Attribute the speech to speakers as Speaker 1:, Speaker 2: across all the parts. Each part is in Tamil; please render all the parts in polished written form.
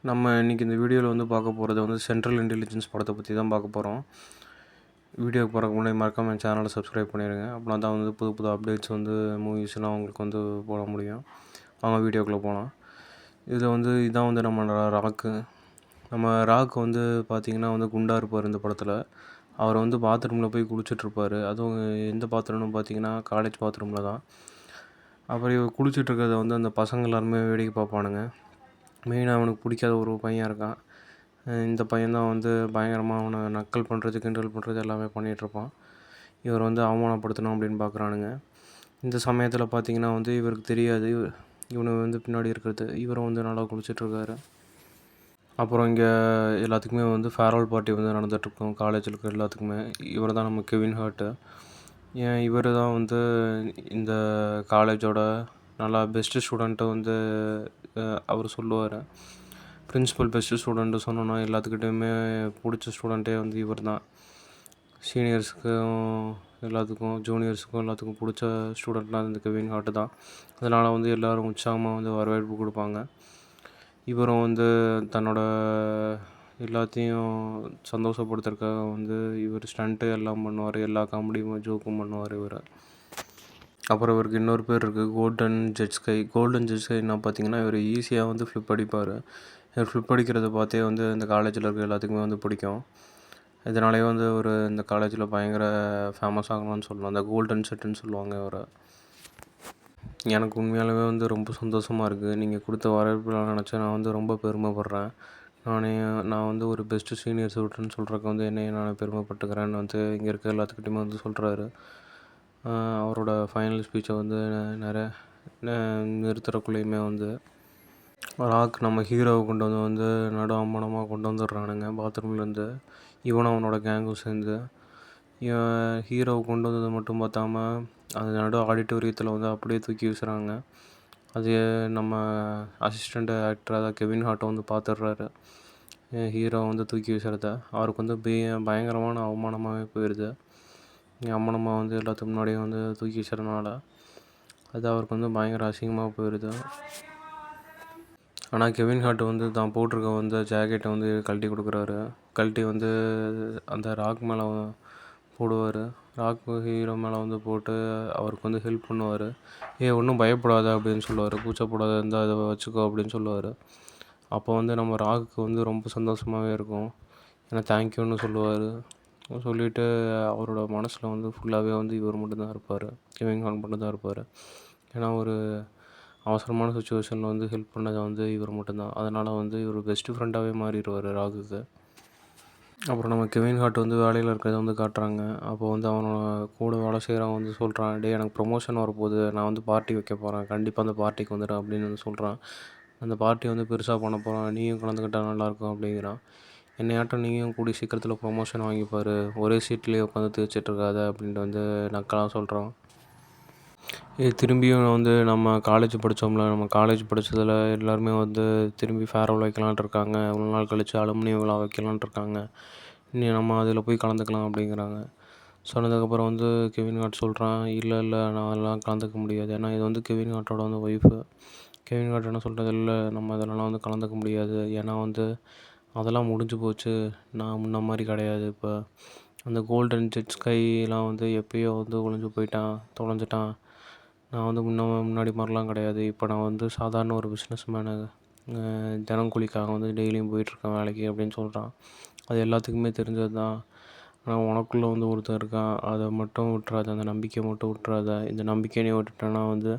Speaker 1: நம்ம இன்றைக்கி இந்த வீடியோவில் வந்து பார்க்க போகிறது வந்து சென்ட்ரல் இன்டெலிஜென்ஸ் படத்தை பற்றி தான் பார்க்க போகிறோம். வீடியோக்கு போகிறதுக்கு முன்னாடி மறக்காம என் சேனலை சப்ஸ்கிரைப் பண்ணிடுங்க. அப்படின்னா தான் வந்து புது புது அப்டேட்ஸ் வந்து மூவிஸ்லாம் உங்களுக்கு வந்து போட முடியும். அவங்க வீடியோக்குள்ளே போகலாம். இதில் வந்து இதான் வந்து நம்ம ராக்கு. நம்ம ராக் வந்து பார்த்திங்கன்னா வந்து குண்டாக இருப்பார் இந்த படத்தில். அவர் வந்து பாத்ரூமில் போய் குளிச்சிட்ருப்பார். அதுவும் எந்த பாத்ரூம்னு பார்த்திங்கன்னா காலேஜ் பாத்ரூமில் தான். அப்புறம் இவர் குளிச்சிட்ருக்கிறத வந்து அந்த பசங்க எல்லாருமே வேடிக்கை பார்ப்பானுங்க. மெயினாக அவனுக்கு பிடிக்காத ஒரு பையன் இருக்கான். இந்த பையன்தான் வந்து பயங்கரமாக அவனை நக்கல் பண்ணுறது, கிண்டல் பண்ணுறது எல்லாமே பண்ணிகிட்ருப்பான். இவர் வந்து அவமானப்படுத்தணும் அப்படின்னு பார்க்குறானுங்க. இந்த சமயத்தில் பார்த்திங்கன்னா வந்து இவருக்கு தெரியாது இவனு வந்து பின்னாடி இருக்கிறது. இவரும் வந்து நல்லா குளிச்சிட்ருக்காரு. அப்புறம் இங்கே எல்லாத்துக்குமே வந்து ஃபேர்வெல் பார்ட்டி வந்து நடந்துகிட்ருக்கோம். காலேஜில் இருக்கிற எல்லாத்துக்குமே. இவர் தான் நம்ம கெவின் ஹார்ட்டு. இவர் தான் வந்து இந்த காலேஜோட நல்லா பெஸ்ட்டு ஸ்டூடெண்ட்டு வந்து அவர் சொல்லுவார். பிரின்சிபல் பெஸ்ட்டு ஸ்டூடெண்ட்டு சொன்னோன்னா எல்லாத்துக்கிட்டையுமே பிடிச்ச ஸ்டூடெண்ட்டே வந்து இவர் தான். சீனியர்ஸுக்கும் எல்லாத்துக்கும் ஜூனியர்ஸுக்கும் எல்லாத்துக்கும் பிடிச்ச ஸ்டூடெண்ட்லாம் இந்த கெவின் ஹார்ட்டு தான். அதனால் வந்து எல்லோரும் உற்சாகமாக வந்து வரவேற்பு கொடுப்பாங்க. இவரும் வந்து தன்னோட எல்லாத்தையும் சந்தோஷப்படுத்துறதுக்காக வந்து இவர் ஸ்டண்ட்டு எல்லாம் பண்ணுவார். எல்லா காமெடியும் ஜோக்கும் பண்ணுவார் இவர். அப்புறம் இவருக்கு இன்னொரு பேர் இருக்குது, golden jet ski. Golden jet ஸ்கைன்னா பார்த்திங்கன்னா இவர் ஈஸியாக வந்து ஃப்ளிப் அடிப்பார். இவர் ஃப்ளிப் அடிக்கிறத பார்த்தே வந்து இந்த காலேஜில் இருக்க எல்லாத்துக்குமே வந்து பிடிக்கும். இதனாலேயே வந்து ஒரு இந்த காலேஜில் பயங்கர ஃபேமஸ் ஆகலாம்னு சொல்லலாம். அந்த கோல்டன் செட்டுன்னு சொல்லுவாங்க இவரை. எனக்கு உண்மையாலுமே வந்து ரொம்ப சந்தோஷமாக இருக்குது. நீங்கள் கொடுத்த வரவேற்புலாம் நினச்சா நான் வந்து ரொம்ப பெருமைப்படுறேன். நான் வந்து ஒரு பெஸ்ட்டு சீனியர் ஸ்டூடெண்ட்னு சொல்கிறதுக்கு வந்து என்னையை நான் பெருமைப்பட்டுக்கிறேன்னு வந்து இங்கே இருக்க எல்லாத்துக்கிட்டையுமே வந்து சொல்கிறாரு. அவரோட ஃபைனல் ஸ்பீச்சை வந்து நிறுத்துறக்குள்ளேயுமே வந்து ராக் நம்ம ஹீரோவை கொண்டு வந்து நடு அவமானமாக கொண்டு வந்துடுறானுங்க பாத்ரூம்லேருந்து. இவனும் அவனோட கேங்கும் சேர்ந்து ஹீரோவை கொண்டு வந்தது மட்டும் பார்த்தாம அது நடு ஆடிட்டோரியத்தில் வந்து அப்படியே தூக்கி வீசுகிறாங்க. அது நம்ம அசிஸ்டண்ட் ஆக்டர் அதாவது கெவின் ஹார்ட்டை வந்து பார்த்துடுறாரு. ஹீரோ வந்து தூக்கி வீசுகிறத அவருக்கு வந்து பயங்கரமான அவமானமாகவே போயிடுது. அவமானமாக வந்து எல்லாத்துக்கு முன்னாடியும் வந்து தூக்கி வீசுறதுனால அது அவருக்கு வந்து பயங்கர அசிங்கமாக போயிடுது. ஆனால் கெவின் ஹார்ட் வந்து தான் போட்டிருக்க வந்து ஜாக்கெட்டை வந்து கழட்டி கொடுக்குறாரு. கழட்டி வந்து அந்த ராக் மேலே போடுவார். ராக் ஹீரோ மேலே வந்து போட்டு அவருக்கு வந்து ஹெல்ப் பண்ணுவார். ஒன்றும் பயப்படாத அப்படின்னு சொல்லுவார். கூச்சப்படாத இருந்தால் அதை வச்சுக்கோ அப்படின்னு சொல்லுவார். அப்போ வந்து நம்ம ராக்கு வந்து ரொம்ப சந்தோஷமாகவே இருக்கும். ஏன்னா தேங்க்யூன்னு சொல்லுவார். சொல்லிவிட்டு அவரோட மனசில் வந்து ஃபுல்லாகவே வந்து இவர் மட்டும்தான் இருப்பார். கெவின் ஹார்ட் மட்டும்தான் இருப்பார். ஏன்னா ஒரு அவசரமான சுச்சுவேஷனில் வந்து ஹெல்ப் பண்ணது வந்து இவர் மட்டும்தான். அதனால் வந்து இவர் பெஸ்ட்டு ஃப்ரெண்டாகவே மாறிடுவார் ராகுக்கு. அப்புறம் நம்ம கெவின் ஹார்ட் வந்து வேலையில் இருக்கிறத வந்து காட்டுறாங்க. அப்போ வந்து அவனோட கூட வேலை செய்கிறவன் வந்து சொல்கிறான், டே எனக்கு ப்ரொமோஷன் வரப்போகுது, நான் வந்து பார்ட்டி வைக்க போகிறேன், கண்டிப்பாக அந்த பார்ட்டிக்கு வந்துடு அப்படின்னு வந்து சொல்கிறான். அந்த பார்ட்டி வந்து பெருசாக பண்ண போகிறான், நீயும் கலந்துக்கிட்டால் நல்லாயிருக்கும் அப்படிங்கிறான். என்னையாட்டம் நீயும் கூடிய சீக்கிரத்தில் ப்ரொமோஷன் வாங்கிப்பார், ஒரே சீட்லேயே உட்காந்து தேய்ச்சிட்ருக்காத அப்படின்ட்டு வந்து நக்கலாக சொல்கிறான். திரும்பியும் வந்து நம்ம காலேஜ் படித்தோம்ல, நம்ம காலேஜ் படித்ததில் எல்லாருமே வந்து திரும்பி ஃபேர்வெல் வைக்கலான்ட்டு இருக்காங்க. இவ்வளோ நாள் கழித்து அலுமினி விழா வைக்கலான்ட்டு இருக்காங்க. இனி நம்ம அதில் போய் கலந்துக்கலாம் அப்படிங்கிறாங்க. சொன்னதுக்கப்புறம் வந்து கெவின் ஹார்ட் சொல்கிறான், இல்லை நான் அதெல்லாம் கலந்துக்க முடியாது. ஏன்னா இது வந்து கெவின் ஹார்ட்டோட வந்து ஒய்ஃபு. கெவின் ஹார்ட் என்ன சொல்கிறது, இல்லை நம்ம இதெல்லாம் வந்து கலந்துக்க முடியாது. ஏன்னா வந்து அதெல்லாம் முடிஞ்சு போச்சு, நான் முன்ன மாதிரி கிடையாது. இப்போ அந்த கோல்டன் ஜெட் ஸ்கைலாம் வந்து எப்போயோ வந்து தொலைஞ்சிட்டான். நான் வந்து முன்னாடி மாதிரிலாம் கிடையாது. இப்போ நான் வந்து சாதாரண ஒரு பிஸ்னஸ் மேனு. தினக்கூலிக்காக வந்து டெய்லியும் போயிட்டுருக்கேன் வேலைக்கு அப்படின்னு சொல்கிறான். அது எல்லாத்துக்குமே தெரிஞ்சது தான். ஆனால் உனக்குள்ளே வந்து ஒருத்தன் இருக்கான், அதை மட்டும் விட்றாத, அந்த நம்பிக்கையை மட்டும் விட்றாத. இந்த நம்பிக்கையை நீ விட்டுட்டேன்னா வந்து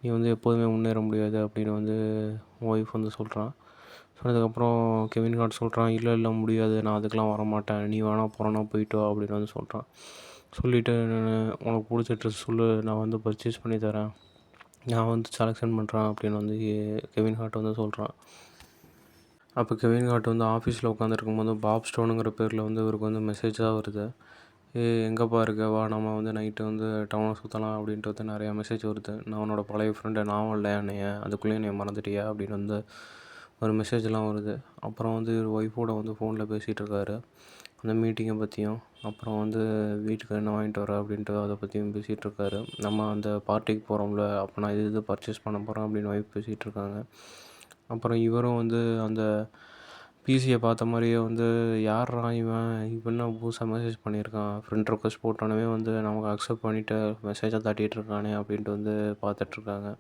Speaker 1: நீ வந்து எப்போதுமே முன்னேற முடியாது அப்படின்னு வந்து ஒய்ஃப் வந்து சொல்கிறான். சொன்னதுக்கப்புறம் கெவின் ஹார்ட் சொல்கிறான், இல்லை முடியாது, நான் அதுக்கெலாம் வரமாட்டேன், நீ வேணால் போகிறனா போயிட்டு வா அப்படின்னு வந்து சொல்கிறான். சொல்லிவிட்டு உனக்கு பிடிச்ச ட்ரெஸ் சொல்லு, நான் வந்து பர்ச்சேஸ் பண்ணி தரேன், நான் வந்து செலெக்ஷன் பண்ணுறேன் அப்படின்னு வந்து கெவின் ஹார்ட் வந்து சொல்கிறான். அப்போ கெவின் ஹார்ட் வந்து ஆஃபீஸில் உட்காந்துருக்கும்போது பாப் ஸ்டோனுங்கிற பேரில் வந்து இவருக்கு வந்து மெசேஜாக வருது. எங்கேப்பா இருக்க, வா நம்ம வந்து நைட்டு வந்து டவுனை சுற்றலாம் அப்படின்ட்டு வந்து நிறையா மெசேஜ் வருது. நான் உன்னோட பழைய ஃப்ரெண்டு, நான் இல்லை என்னைய அதுக்குள்ளேயே என்னைய மறந்துட்டியா அப்படின்னு வந்து ஒரு மெசேஜெலாம் வருது. அப்புறம் வந்து இவர் ஒய்ஃபோட வந்து ஃபோனில் பேசிகிட்டு இருக்காரு அந்த மீட்டிங்கை பற்றியும். அப்புறம் வந்து வீட்டுக்கு என்ன வாங்கிட்டு வர அப்படின்ட்டு அதை பற்றியும் பேசிகிட்ருக்காரு. நம்ம அந்த பார்ட்டிக்கு போகிறோம்ல, அப்போ நான் இது பர்ச்சேஸ் பண்ண போகிறேன் அப்படின்னு ஒய்ஃப் பேசிகிட்ருக்காங்க. அப்புறம் இவரும் வந்து அந்த பிசியை பார்த்த மாதிரியே வந்து யார்ரா இவன் இவன் என்ன புதுசாக மெசேஜ் பண்ணியிருக்கான், ஃப்ரெண்ட் ரெக்வஸ்ட் போட்டோன்னே வந்து நமக்கு அக்செப்ட் பண்ணிவிட்டு மெசேஜாக தட்டிகிட்டு இருக்கானே அப்படின்ட்டு வந்து பார்த்துட்ருக்காங்க.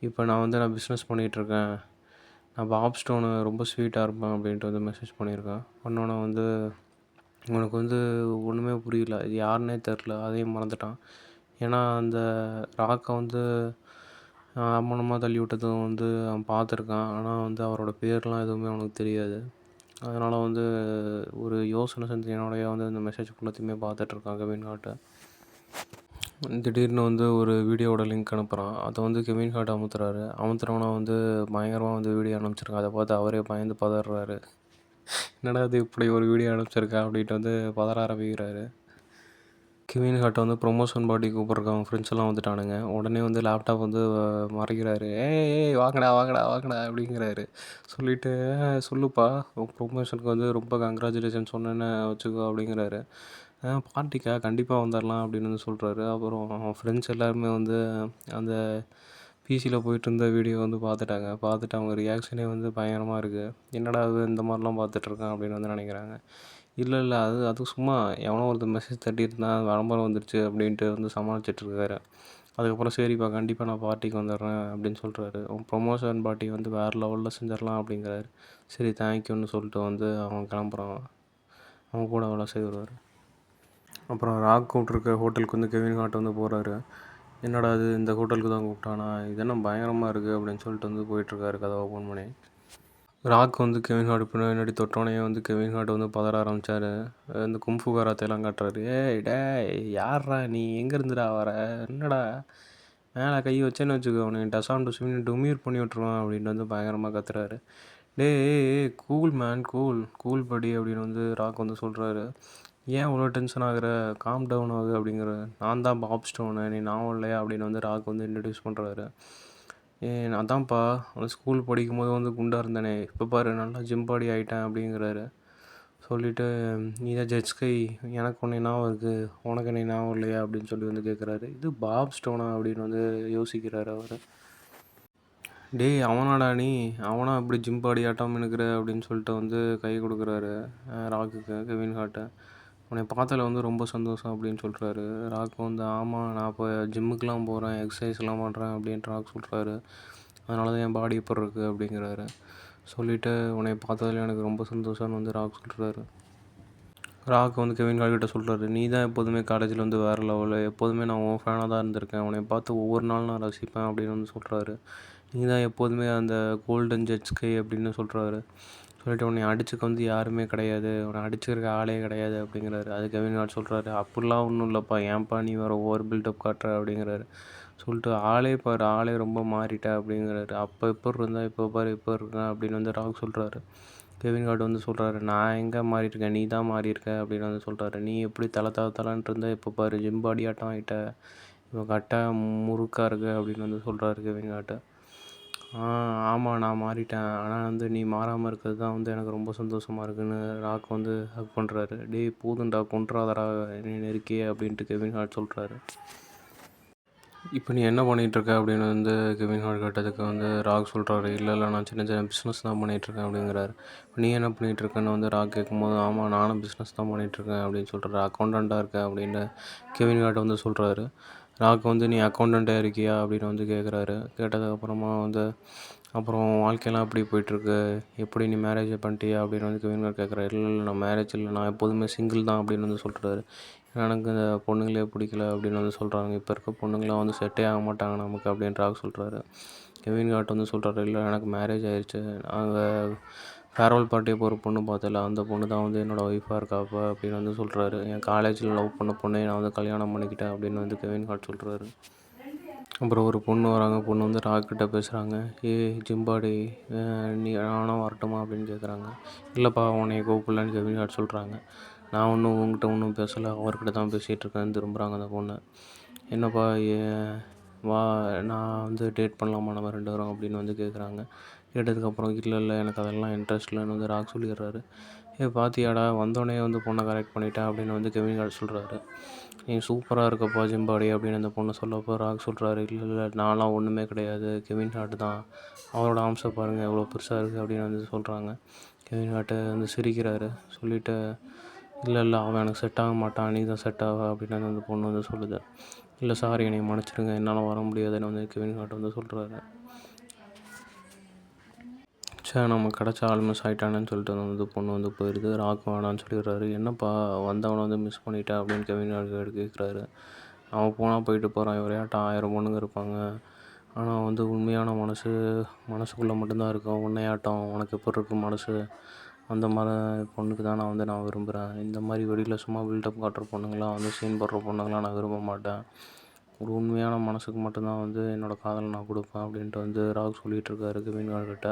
Speaker 1: இப்போ நான் பிஸ்னஸ் பண்ணிகிட்ருக்கேன், நான் பாப் ஸ்டோனு ரொம்ப ஸ்வீட்டாக இருப்பேன் அப்படின்ட்டு வந்து மெசேஜ் பண்ணியிருக்கேன். பண்ணோன்னே வந்து இவனுக்கு வந்து ஒன்றுமே புரியல, இது யாருன்னே தெரில, அதையும் மறந்துட்டான். ஏன்னா அந்த ராக்கை வந்து அம்மனமாக தள்ளி விட்டதும் வந்து அவன் பார்த்துருக்கான். ஆனால் வந்து அவரோட பேர்லாம் எதுவுமே அவனுக்கு தெரியாது. அதனால் வந்து ஒரு யோசனை சிந்தனையோடய வந்து அந்த மெசேஜ் ஃபுல்லாத்தையுமே பார்த்துட்ருக்கான் கெவின் ஹார்ட்டை. திடீர்னு வந்து ஒரு வீடியோவோட லிங்க் அனுப்புகிறான். அதை வந்து கெவின் ஹார்ட் அமுத்துறாரு. அமுத்துறவனா வந்து பயங்கரமாக வந்து வீடியோ அனுப்பிச்சிருக்கான். அதை பார்த்து அவரே பயந்து பதறாரு. என்னடா இது இப்படி ஒரு வீடியோ அனுப்பிச்சிருக்கா அப்படின்ட்டு வந்து பதற ஆரம்பிக்கிறாரு. கெவின் ஹார்ட்டை வந்து ப்ரொமோஷன் பார்ட்டி கூப்பிட்றக்கு அவங்க ஃப்ரெண்ட்ஸ் எல்லாம் வந்துட்டானுங்க. உடனே வந்து லேப்டாப் வந்து மறைக்கிறாரு. ஏய் வாங்கடா வாங்கடா வாங்கடா அப்படிங்கிறாரு. சொல்லிவிட்டு சொல்லுப்பா ப்ரொமோஷனுக்கு வந்து ரொம்ப கங்க்ராச்சுலேஷன் சொன்னேன்னு வச்சுக்கோ அப்படிங்கிறாரு. பார்ட்டிக்கா கண்டிப்பாக வந்துடலாம் அப்படின்னு வந்து சொல்கிறாரு. அப்புறம் அவன் ஃப்ரெண்ட்ஸ் எல்லாருமே வந்து அந்த பிசியில் போயிட்டுருந்த வீடியோ வந்து பார்த்துட்டாங்க. பார்த்துட்டு அவங்க ரியாக்ஷனே வந்து பயங்கரமாக இருக்குது. என்னடா அது இந்த மாதிரிலாம் பார்த்துட்ருக்கான் அப்படின்னு வந்து நினைக்கிறாங்க. இல்லை அது சும்மா எவனோ ஒருத்தர் மெசேஜ் தட்டியிருந்தான், விளம்பரம் வந்துடுச்சு அப்படின்ட்டு வந்து சமாளிச்சிட்ருக்காரு. அதுக்கப்புறம் சரிப்பா கண்டிப்பாக நான் பார்ட்டிக்கு வந்துடுறேன் அப்படின்னு சொல்கிறாரு. ப்ரொமோஷன் பார்ட்டி வந்து வேறு லெவலில் செஞ்சிடலாம் அப்படிங்கிறாரு. சரி தேங்க்யூன்னு சொல்லிட்டு வந்து அவன் கிளம்புறான். அவன் கூட வேலை செய்வார். அப்புறம் ராக் கூப்பிட்ருக்க ஹோட்டலுக்கு வந்து கெவின் ஹார்ட் வந்து போகிறாரு. என்னடா இது இந்த ஹோட்டலுக்கு தான் கூப்பிட்டானா, இது என்ன பயங்கரமாக இருக்குது அப்படின்னு சொல்லிட்டு வந்து போயிட்டுருக்காரு கதவை ஓப்பன் பண்ணி. ராக் வந்து கெவின் ஹார்ட் பின்னாடி தொட்டோன்னே வந்து கெவின் ஹார்ட் வந்து பதற ஆரம்பித்தார். இந்த கும்ஃபு கராத்தேலாம் காட்டுறாரு. ஏய் டேய் யார்ரா நீ, எங்கேருந்துடா வர, என்னடா மேலே கை வச்சேன்னு வச்சுக்கோ அவனை டசாம் டுசுமின்னு டுமீர் பண்ணி விட்ருவான் அப்படின்ட்டு வந்து பயங்கரமாக கத்துறாரு. டேய் கூல் மேன் கூல் படி அப்படின்னு வந்து ராக் வந்து சொல்கிறாரு. ஏன் இவ்வளோ டென்ஷன் ஆகுற, காம் டவுன் ஆகு அப்படிங்கிற. நான் தான் பாப் ஸ்டோனு, நீ நான் இல்லையா அப்படின்னு வந்து ராக் வந்து இன்ட்ரடியூஸ் பண்ணுறாரு. அதான்ப்பா ஸ்கூல் படிக்கும்போது வந்து குண்டாக இருந்தேனே, இப்போ பாரு நல்லா ஜிம் பாடி ஆகிட்டேன் அப்படிங்கிறாரு. சொல்லிவிட்டு நீ தான் ஜெட் ஸ்கை, எனக்கு உன்னை ஞாபகம் இருக்குது, உனக்கு என்னை ஞாபகம் இல்லையா அப்படின்னு சொல்லி வந்து கேட்குறாரு. இது பாப் ஸ்டோனா அப்படின்னு வந்து யோசிக்கிறாரு அவர். டேய் அவனாடா நீ, அவனா இப்படி ஜிம் பாடி ஆட்டாமல் இருக்கிற அப்படின்னு சொல்லிட்டு வந்து கை கொடுக்குறாரு ராக்குக்கு கெவின் ஹார்ட்டை. உன்னை பார்த்ததில் வந்து ரொம்ப சந்தோஷம் அப்படின்னு சொல்கிறாரு. ராக் வந்து ஆமாம் நான் இப்போ ஜிம்முக்கெலாம் போகிறேன், எக்ஸசைஸ்லாம் பண்ணுறேன் அப்படின்ட்டு ராக் சொல்கிறாரு. அதனால தான் என் பாடி இப்படி இருக்குது அப்படிங்கிறாரு. சொல்லிவிட்டு உன்னை பார்த்ததில் எனக்கு ரொம்ப சந்தோஷம்னு வந்து ராக் சொல்கிறாரு. ராக் வந்து கெவின் ஹார்ட் கிட்ட சொல்கிறாரு, நீ தான் எப்போதுமே காலேஜில் வந்து வேறு லெவலு, எப்போதுமே நான் உன் ஃபேனாக தான் இருந்திருக்கேன், உன்னை பார்த்து ஒவ்வொரு நாளும் நான் ரசிப்பேன் அப்படின்னு வந்து சொல்கிறாரு. நீ தான் எப்போதுமே அந்த கோல்டன் ஜெட் ஸ்கை அப்படின்னு சொல்கிறாரு. சொல்லிட்டு உன்னை அடிச்சுக்க வந்து யாருமே கிடையாது, உன்னை அடிச்சுக்கிறக்க ஆளே கிடையாது அப்படிங்கிறாரு. அது கெவின் ஹார்ட் சொல்கிறாரு, அப்படிலாம் ஒன்றும் இல்லைப்பா, ஏன்ப்பா நீ வேறு ஓவர் பில்டப் காட்டுற அப்படிங்கிறாரு. சொல்லிட்டு ஆளே பாரு, ஆளே ரொம்ப மாறிட்ட அப்படிங்கிறாரு. அப்போ எப்படி இருந்தால் இப்போ பாரு இப்போ இருக்கேன் அப்படின்னு வந்து ராக் சொல்கிறாரு. கெவின் ஹார்ட் வந்து சொல்கிறாரு, நான் எங்கே மாறியிருக்கேன், நீ தான் மாறியிருக்க அப்படின்னு வந்து சொல்கிறாரு. நீ எப்படி தலன்ட்டு இருந்தால் இப்போ பாரு ஜிம் பாடி ஆட்டம் ஆகிட்ட, இப்போ கரெக்டாக முறுக்காக இருக்கு அப்படின்னு வந்து சொல்கிறாரு கெவின் ஹார்ட்டை. ஆமாம் நான் மாறிட்டேன், ஆனால் வந்து நீ மாறாமல் இருக்கிறது தான் வந்து எனக்கு ரொம்ப சந்தோஷமாக இருக்குதுன்னு ராக் வந்து ஹக் பண்ணுறாரு. டேய் போதுண்டா கொன்றாதடா நீ நெருக்கியே அப்படின்ட்டு கெவின் ஹார்ட் சொல்கிறாரு. இப்போ நீ என்ன பண்ணிகிட்ருக்க அப்படின்னு வந்து கெவின் ஹார்ட் கேட்டதுக்கு வந்து ராக் சொல்கிறாரு, இல்லை நான் சின்ன சின்ன பிஸ்னஸ் தான் பண்ணிகிட்ருக்கேன் அப்படிங்கிறாரு. இப்போ நீ என்ன பண்ணிகிட்ருக்கேன்னு வந்து ராக் கேட்கும்போது, ஆமாம் நானும் பிஸ்னஸ் தான் பண்ணிகிட்ருக்கேன் அப்படின்னு சொல்கிறாரு. அக்கௌண்டண்ட்டாக இருக்கேன் அப்படின்னு கெவின் ஹார்ட் வந்து சொல்கிறாரு. ராக் வந்து நீ அக்கௌண்டண்ட்டாக இருக்கியா அப்படின்னு வந்து கேட்குறாரு. கேட்டதுக்கப்புறமா வந்து அப்புறம் வாழ்க்கையெல்லாம் எப்படி போயிட்டுருக்கு, எப்படி நீ மேரேஜ் பண்ணிட்டியா அப்படின்னு வந்து கெவின் ஹார்ட் கேட்குறாரு. இல்லை நான் மேரேஜ் இல்லை, நான் எப்போதுமே சிங்கிள் தான் அப்படின்னு வந்து சொல்கிறாரு. எனக்கு இந்த பொண்ணுங்களே பிடிக்கல அப்படின்னு வந்து சொல்கிறாங்க, இப்போ இருக்க பொண்ணுங்களாம் வந்து செட்டே ஆக மாட்டாங்க நமக்கு அப்படின்னு ராக் சொல்கிறாரு. கெவின் ஹார்ட் வந்து சொல்கிறாரு, இல்லை எனக்கு மேரேஜ் ஆயிடுச்சு, நாங்கள் ஃபேர்வெல் பார்ட்டி அப்போ ஒரு பொண்ணு பார்த்தல, அந்த பொண்ணு தான் வந்து என்னோடய ஒய்ஃபாக இருக்காப்போ அப்படின்னு வந்து சொல்கிறாரு. என் காலேஜில் லவ் பண்ண பொண்ணை நான் வந்து கல்யாணம் பண்ணிக்கிட்டேன் அப்படின்னு வந்து கெவின் ஹார்ட் சொல்கிறாரு. அப்புறம் ஒரு பொண்ணு வராங்க, பொண்ணு வந்து ராக்கிட்ட பேசுகிறாங்க. ஜிம்பாடி நீ நானும் வரட்டுமா அப்படின்னு கேட்குறாங்க. இல்லைப்பா உன்னை கூப்பிடலன்னு கெவின் ஹார்ட் சொல்கிறாங்க. நான் உங்ககிட்ட ஒன்றும் பேசலை, அவர்கிட்ட தான் பேசிகிட்ருக்கேன்னு திரும்புகிறாங்க அந்த பொண்ணு. என்னப்பா வா நான் வந்து டேட் பண்ணலாமா நம்ம 2 பேரும் அப்படின்னு வந்து கேட்குறாங்க. கேட்டதுக்கப்புறம் இல்லை எனக்கு அதெல்லாம் இன்ட்ரெஸ்ட் இல்லைன்னு வந்து ராக் சொல்லிடுறாரு. பாத்தியாடா வந்தோடனே வந்து பொண்ணை கரெக்ட் பண்ணிட்டேன் அப்படின்னு வந்து கெவின் ஹார்ட் சொல்கிறாரு. நீ சூப்பராக இருக்கப்பா ஜிம்பாடி அப்படின்னு அந்த பொண்ணு சொல்லப்போ ராக் சொல்கிறாரு, இல்லை நான்லாம் ஒன்றுமே கிடையாது, கெவின் ஹார்ட் தான், அவரோட ஆம்சை பாருங்கள் எவ்வளோ பெருசாக இருக்குது அப்படின்னு வந்து சொல்கிறாங்க. கெவின் ஹார்ட்டு வந்து சிரிக்கிறாரு. சொல்லிவிட்டு இல்லை அவன் எனக்கு செட் ஆக மாட்டான், நீ தான் செட் ஆக அப்படின்னு அந்த பொண்ணு வந்து சொல்லுது. இல்லை சாரி என்னை மன்னிச்சிடுங்க, என்னால் வர முடியாதுன்னு வந்து கெவின் ஹார்ட் வந்து சொல்கிறாரு. நம்ம கிடச்ச ஆள் மிஸ் ஆகிட்டானேன்னு சொல்லிட்டு வந்து பொண்ணு வந்து போயிடுது. ராக் வேணான்னு சொல்லிடுறாரு. என்னப்பா வந்தவனை வந்து மிஸ் பண்ணிட்டேன் அப்படின்னு கெவின் ஹார்ட் கேட்குறாரு. அவன் போனால் போயிட்டு போகிறான், விளையாட்டம் 1000 பொண்ணுங்க இருப்பாங்க, ஆனால் வந்து உண்மையான மனசுக்குள்ளே மட்டும்தான் இருக்கும். உன்னையாட்டம் உனக்கு எப்படி இருக்கும் மனசு, அந்த மாதிரி பொண்ணுக்கு தான் நான் விரும்புகிறேன். இந்த மாதிரி வெளியில் சும்மா பில்டப் காட்டுற பொண்ணுங்களாம் வந்து சீன் போடுற பொண்ணுங்களாம் நான் விரும்ப மாட்டேன். ஒரு உண்மையான மனசுக்கு மட்டும்தான் வந்து என்னோடய காதலை நான் கொடுப்பேன் அப்படின்ட்டு வந்து ராக் சொல்லிகிட்டு இருக்காரு கெவின் ஹார்ட் கிட்ட.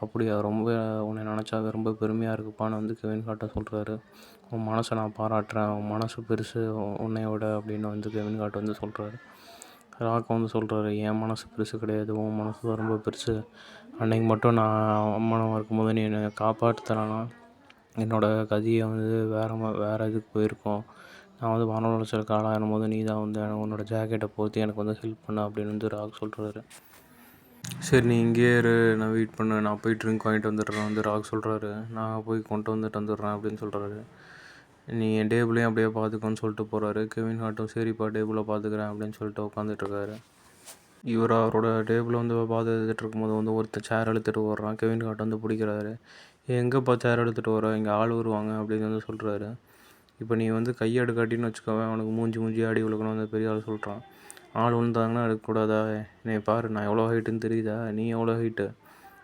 Speaker 1: அப்படியா, ரொம்ப உன்னை நினச்சா ரொம்ப பெருமையாக இருக்குப்பான்னு வந்து கெவின் ஹார்ட்டை சொல்கிறாரு. உன் மனசை நான் பாராட்டுறேன், உன் மனசு பெருசு உன்னையோட அப்படின்னு வந்து கெவின் ஹார்ட் வந்து சொல்கிறாரு. ராக் வந்து சொல்கிறாரு, என் மனசு பெருசு கிடையாது, உன் மனசு தான் ரொம்ப பெருசு. அன்றைக்கி மட்டும் நான் அம்மானமாக இருக்கும்போது நீ என்னை காப்பாற்றுத்தலனா என்னோடய கதியை வந்து வேறு இதுக்கு போயிருக்கோம். நான் வந்து மன உளைச்சலுக்கு ஆளாகும் போது நீ தான் வந்து உன்னோட ஜாக்கெட்டை போற்றி எனக்கு வந்து ஹெல்ப் பண்ண அப்படின்னு வந்து ராக் சொல்கிறாரு. சரி நீ இங்கேயே இரு, நான் வெயிட் பண்ணு, நான் போய் ட்ரிங்க் வாங்கிட்டு வந்துடுறேன் வந்து ராக் சொல்கிறாரு. நான் போய் கொண்டு வந்துடுறேன் அப்படின்னு சொல்கிறாரு. நீ என் டேபிளையும் அப்படியே பார்த்துக்கோன்னு சொல்லிட்டு போகிறாரு. கெவின் ஹார்ட்டும் சரிப்பா டேபிளை பார்த்துக்கிறேன் அப்படின்னு சொல்லிட்டு உட்காந்துட்ருக்காரு. இவர் அவரோட டேபிளை வந்து பார்த்துட்டு இருக்கும்போது வந்து ஒருத்தர் சேர் எடுத்துகிட்டு வர்றான். கெவின் ஹார்ட் வந்து பிடிக்கிறாரு. எங்கேப்பா சேர் எடுத்துகிட்டு வர, இங்கே ஆள் வருவாங்க அப்படின்னு வந்து சொல்கிறாரு. இப்போ நீ வந்து கையை எடுக்காட்டின்னு வச்சுக்கோவேன், அவனுக்கு மூஞ்சி ஆடி விழுக்கணும் அந்த பெரிய ஆள் சொல்கிறான். ஆள் விழுந்தாங்கன்னா எடுக்கக்கூடாதா, என்னை பாரு நான் எவ்வளோ ஹைட்டுன்னு தெரியுதா, நீ எவ்வளோ ஹைட்டு,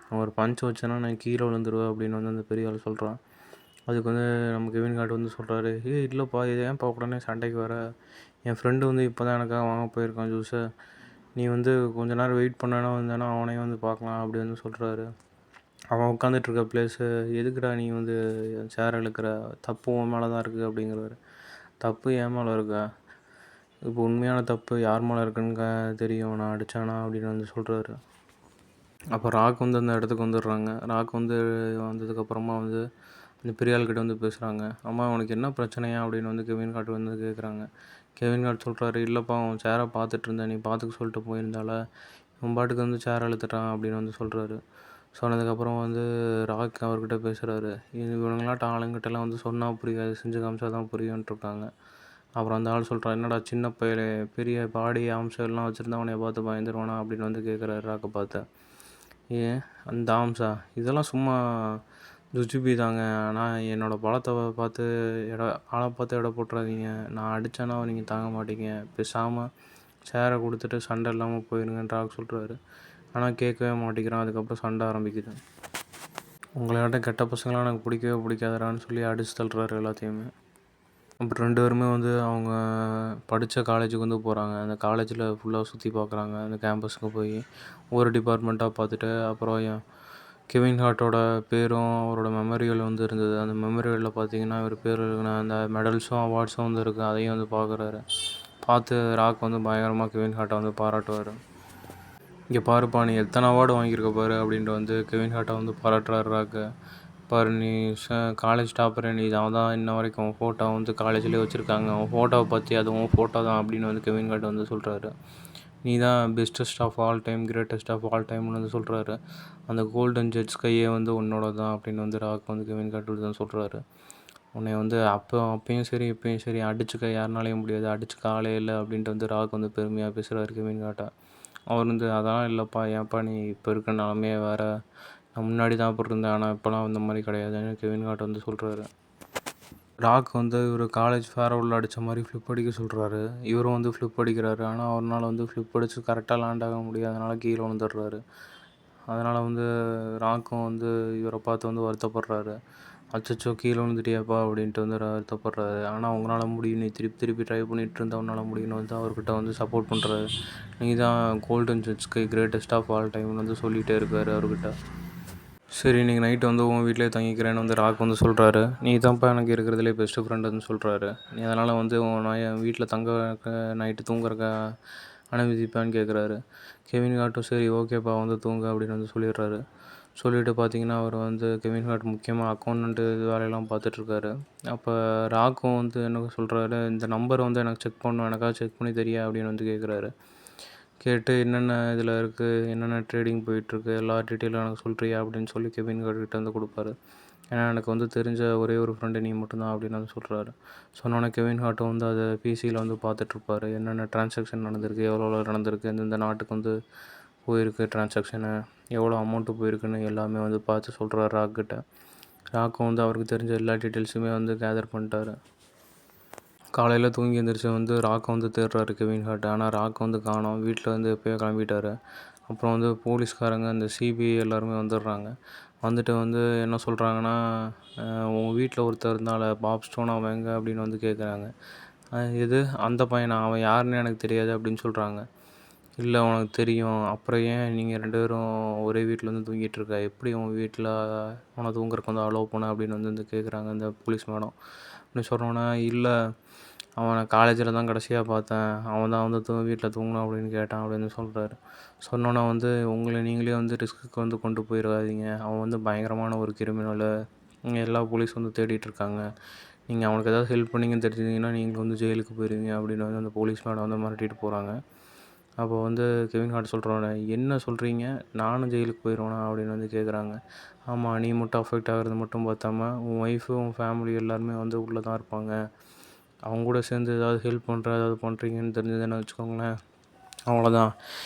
Speaker 1: நான் ஒரு பஞ்ச் வச்சேன்னா நான் கீழே விழுந்துருவேன் அப்படின்னு வந்து அந்த பெரிய ஆள் சொல்கிறான். அதுக்கு வந்து நம்ம கெவின் ஹார்ட் வந்து சொல்கிறாரு, இல்லைப்பா இது ஏன்ப்பா உடனே சண்டைக்கு வர, என் ஃப்ரெண்டு வந்து இப்போ தான் எனக்காக வாங்க போயிருக்கான் ஜூஸை, நீ வந்து கொஞ்ச நேரம் வெயிட் பண்ணனா வந்தேன்னா அவனையும் வந்து பார்க்கலாம் அப்படி வந்து சொல்கிறாரு. அவன் உட்காந்துட்ருக்க ப்ளேஸு எதுக்குடா நீ வந்து சேர் இழுக்கிற, தப்பு உன் மேலே தான் இருக்குது அப்படிங்கிறாரு. தப்பு என் மேலே இருக்கா, இப்போ உண்மையான தப்பு யார் மேலே இருக்குன்னு தெரியும், நான் அடித்தானா அப்படின்னு வந்து சொல்கிறாரு. அப்போ ராக் வந்து அந்த இடத்துக்கு வந்துடுறாங்க. ராக் வந்து வந்ததுக்கப்புறமா வந்து அந்த பெரிய ஆள்கிட்ட வந்து பேசுகிறாங்க. அம்மா அவனுக்கு என்ன பிரச்சனையா அப்படின்னு வந்து கெவின் ஹார்ட் வந்து கேட்குறாங்க. கெவின் ஹார்ட் சொல்கிறாரு, இல்லைப்பா அவன் சேரை பார்த்துட்டு இருந்தேன், நீ பார்த்துக்க சொல்லிட்டு போயிருந்தால இவன் பாட்டுக்கு வந்து சேரை இழுத்துட்டான் அப்படின்னு வந்து சொல்கிறாரு. சொன்னதுக்கப்புறம் வந்து ராக் அவர்கிட்ட பேசுகிறாரு. இவனுங்களாட்ட ஆளுங்கிட்டலாம் வந்து சொன்னால் புரியாது, செஞ்சு காமிச்சா தான் புரியுன்ட்ருக்காங்க. அப்புறம் அந்த ஆள் சொல்கிறான், என்னடா சின்ன பையலே பெரிய பாடி ஆம்சம் எல்லாம் வச்சுருந்தா அவனைய பார்த்து பயந்துருவானா அப்படின்னு வந்து கேட்குறாரு ராக்கை பார்த்து. ஏன் அந்த ஆம்சா, இதெல்லாம் சும்மா ஜுஜுபி தாங்க, ஆனால் என்னோடய பலத்தை பார்த்து ஆளை பார்த்து எடை போட்டுறாதீங்க, நான் அடித்தேன்னா நீங்கள் தாங்க மாட்டீங்க, பேசாமல் சேரை கொடுத்துட்டு சண்டை இல்லாமல் போயிருங்கன்னு ராக் சொல்கிறாரு. ஆனால் கேட்கவே மாட்டேங்கிறான். அதுக்கப்புறம் சண்டை ஆரம்பிக்குது. உங்களாட்ட கெட்ட பசங்களாம் எனக்கு பிடிக்கவே பிடிக்காதடான்னு சொல்லி அடித்து தள்ளுறாரு எல்லாத்தையுமே. அப்புறம் 2 பேருமே வந்து அவங்க படித்த காலேஜுக்கு வந்து போகிறாங்க. அந்த காலேஜில் ஃபுல்லாக சுற்றி பார்க்குறாங்க. அந்த கேம்பஸுக்கு போய் ஒவ்வொரு டிபார்ட்மெண்ட்டாக பார்த்துட்டு, அப்புறம் கெவின் ஹார்ட்டோட பேரும் அவரோட மெமரியல் வந்து இருந்தது. அந்த மெமரியலில் பார்த்தீங்கன்னா இவர் பேர் எழுதின அந்த மெடல்ஸும் அவார்ட்ஸும் வந்து இருக்குது. அதையும் வந்து பார்க்குறாரு. பார்த்து ராக் வந்து பயங்கரமாக கெவின் ஹார்ட்டை வந்து பாராட்டுவார். இங்கே பாருப்பா நீ எத்தனை அவார்டு வாங்கியிருக்க பாரு அப்படின்ட்டு வந்து கெவின் ஹார்ட்டை வந்து பாராட்டுறாரு ராக்கு. பாரு நீ காலேஜ் டாப்பர், நீ அவன் தான் இன்ன வரைக்கும் உன் ஃபோட்டோ வந்து காலேஜ்லேயே வச்சுருக்காங்க, உன் ஃபோட்டோவை பற்றி அது உன் ஃபோட்டோ தான் அப்படின்னு வந்து கெவின் ஹார்ட் வந்து சொல்கிறாரு. நீ தான் bestest of all time, greatest of all டைம்னு வந்து சொல்கிறாரு. அந்த கோல்டன் ஜெட்ஸ் கையே வந்து உன்னோட தான் அப்படின்னு வந்து ராக் வந்து கெவின் ஹார்ட் தான் சொல்கிறாரு. உன்னை வந்து அப்பயும் சரி இப்பயும் சரி அடிச்சுக்க யாருனாலையும் முடியாது, அடிச்சுக்க ஆளே இல்லை அப்படின்ட்டு வந்து ராக் வந்து பெருமையாக பேசுகிறாரு கெவின் ஹார்ட்டை. அவர் வந்து அதெல்லாம் இல்லைப்பா, ஏன்ப்பா நீ இப்போ இருக்க நிலமையே வேறு, நான் முன்னாடி தான் அப்படி இருந்தேன், ஆனால் இப்போலாம் இந்த மாதிரி கிடையாதுன்னு கெவின் ஹார்ட் வந்து சொல்கிறாரு. ராக் வந்து இவர் காலேஜ் ஃபேர்வெல் அடித்த மாதிரி ஃப்ளிப் அடிக்க சொல்கிறாரு. இவரும் வந்து ஃப்ளிப் அடிக்கிறாரு. ஆனால் அவரால் வந்து ஃப்ளிப் அடித்து கரெக்டாக லேண்ட் ஆக முடியாதனால கீழே வந்துடுறாரு. அதனால் வந்து ராக்கும் வந்து இவரை பார்த்து வந்து வருத்தப்படுறாரு. அச்சச்சோ கீழே விழுந்துட்டியாப்பா அப்படின்ட்டு வந்து வருத்தப்படுறாரு. ஆனால் உங்களால் முடியும், நீ திருப்பி ட்ரை பண்ணிகிட்டு இருந்தால் உன்னால் முடியும்னு வந்து அவர்கிட்ட வந்து சப்போர்ட் பண்ணுறாரு. நீ தான் கோல்டன் ஜட்ஜ்க்கு கிரேட்டஸ்ட் ஆஃப் ஆல் டைம்னு வந்து சொல்லிகிட்டே இருக்கார் அவர்கிட்ட. சரி இன்றைக்கி நைட்டு வந்து உன் வீட்டிலே தங்கிக்கிறேன்னு வந்து ராக் வந்து சொல்கிறாரு. நீ தான்ப்பா எனக்கு இருக்கிறதுலே பெஸ்ட்டு ஃப்ரெண்டுன்னு சொல்கிறாரு. நீ அதனால் வந்து நான் என் வீட்டில் தங்க நைட்டு தூங்குறக்க அனுமதிப்பான்னு கேட்குறாரு. கெவின் ஹார்ட்டும் சரி ஓகேப்பா வந்து தூங்க அப்படின்னு வந்து சொல்லிடுறாரு. சொல்லிட்டு பார்த்தீங்கன்னா, அவர் வந்து கெவின் ஹார்ட் முக்கியமாக அக்கவுண்டன்ட்டு வேலையெல்லாம் பார்த்துட்ருக்காரு. அப்போ ராக்கும் வந்து என்ன சொல்கிறாரு, இந்த நம்பர் வந்து எனக்கு செக் பண்ணணும், எனக்காக செக் பண்ணி தரியா அப்படின்னு வந்து கேட்குறாரு. கேட்டு என்னென்ன இதில் இருக்குது, என்னென்ன ட்ரேடிங் போயிட்டுருக்கு, எல்லா டீட்டெயிலும் எனக்கு சொல்கிறியா அப்படின்னு சொல்லி கெவின் ஹார்ட் கிட்ட வந்து கொடுப்பாரு. ஏன்னா எனக்கு வந்து தெரிஞ்ச ஒரே ஒரு ஃப்ரெண்டு நீ மட்டும்தான் அப்படின்னு வந்து சொல்கிறாரு. சொன்னோன்னே கெவின் ஹார்ட்டும் வந்து அதை பிசியில் வந்து பார்த்துட்ருப்பாரு. என்னென்ன ட்ரான்சாக்ஷன் நடந்திருக்கு, எவ்வளோ நடந்திருக்கு, எந்தெந்த நாட்டுக்கு வந்து போயிருக்கு ட்ரான்சாக்ஷனு, எவ்வளோ அமௌண்ட்டு போயிருக்குன்னு எல்லாமே வந்து பார்த்து சொல்கிறாரு ராக்கிட்ட. ராக்கும் வந்து அவருக்கு தெரிஞ்ச எல்லா டீட்டெயில்ஸுமே வந்து கேதர் பண்ணிட்டாரு. காலையில் தூங்கி எழுந்திரிச்சு வந்து ராக்கை வந்து தேடுறாரு கெவின் ஹார்ட். ஆனால் ராக் வந்து காணோம். வீட்டில் வந்து எப்போயோ கிளம்பிட்டாரு. அப்புறம் வந்து போலீஸ்காரங்க அந்த சிபிஐ எல்லாருமே வந்துடுறாங்க. வந்துட்டு வந்து என்ன சொல்கிறாங்கன்னா, உங்கள் வீட்டில் ஒருத்தர் இருந்தால பாப் ஸ்டோன் அவன் எங்கே அப்படின்னு வந்து கேட்குறாங்க. எது அந்த பையனா, அவன் யாருன்னு எனக்கு தெரியாது அப்படின்னு சொல்கிறாங்க. இல்லை உனக்கு தெரியும், அப்புறம் ஏன் நீங்கள் 2 பேரும் ஒரே வீட்டில் வந்து தூங்கிட்டுருக்க, எப்படி உங்கள் வீட்டில் அவனை தூங்குறதுக்கு வந்து அலோவ் பண்ண அப்படின்னு வந்து கேட்குறாங்க இந்த போலீஸ் மேடம். அப்படின்னு சொன்னோன்னே, இல்லை அவனை காலேஜில் தான் கடைசியாக பார்த்தேன், அவன் தான் வந்து வீட்டில் தூங்கணும் அப்படின்னு கேட்டான் அப்படின்னு சொல்கிறாரு. சொன்னோன்னே வந்து உங்களை நீங்களே வந்து ரிஸ்க்குக்கு வந்து கொண்டு போயிடாதீங்க, அவன் வந்து பயங்கரமான ஒரு கிரிமினலு, எல்லா போலீஸ் வந்து தேடிட்டுருக்காங்க, நீங்கள் அவனுக்கு ஏதாவது ஹெல்ப் பண்ணிங்கன்னு தெரிஞ்சிங்கன்னா நீங்கள் வந்து ஜெயிலுக்கு போயிடுவீங்க அப்படின்னு வந்து அந்த போலீஸ் மேடம் வந்து மிரட்டிட்டு போகிறாங்க. அப்போ வந்து கெவின் ஹார்ட் சொல்கிறானே, என்ன சொல்கிறீங்க, நானும் ஜெயிலுக்கு போயிடுவேனா அப்படின்னு வந்து கேட்குறாங்க. ஆமாம், நீ மட்டும் அஃபெக்ட் ஆகிறது மட்டும் பார்த்தாம உன் ஒய்ஃபு உன் ஃபேமிலி எல்லாருமே வந்து உள்ளே தான் இருப்பாங்க, அவங்க கூட சேர்ந்து ஏதாவது ஹெல்ப் ஏதாவது பண்ணுறீங்கன்னு தெரிஞ்சதுன்னு வச்சுக்கோங்களேன், அவ்வளோதான்.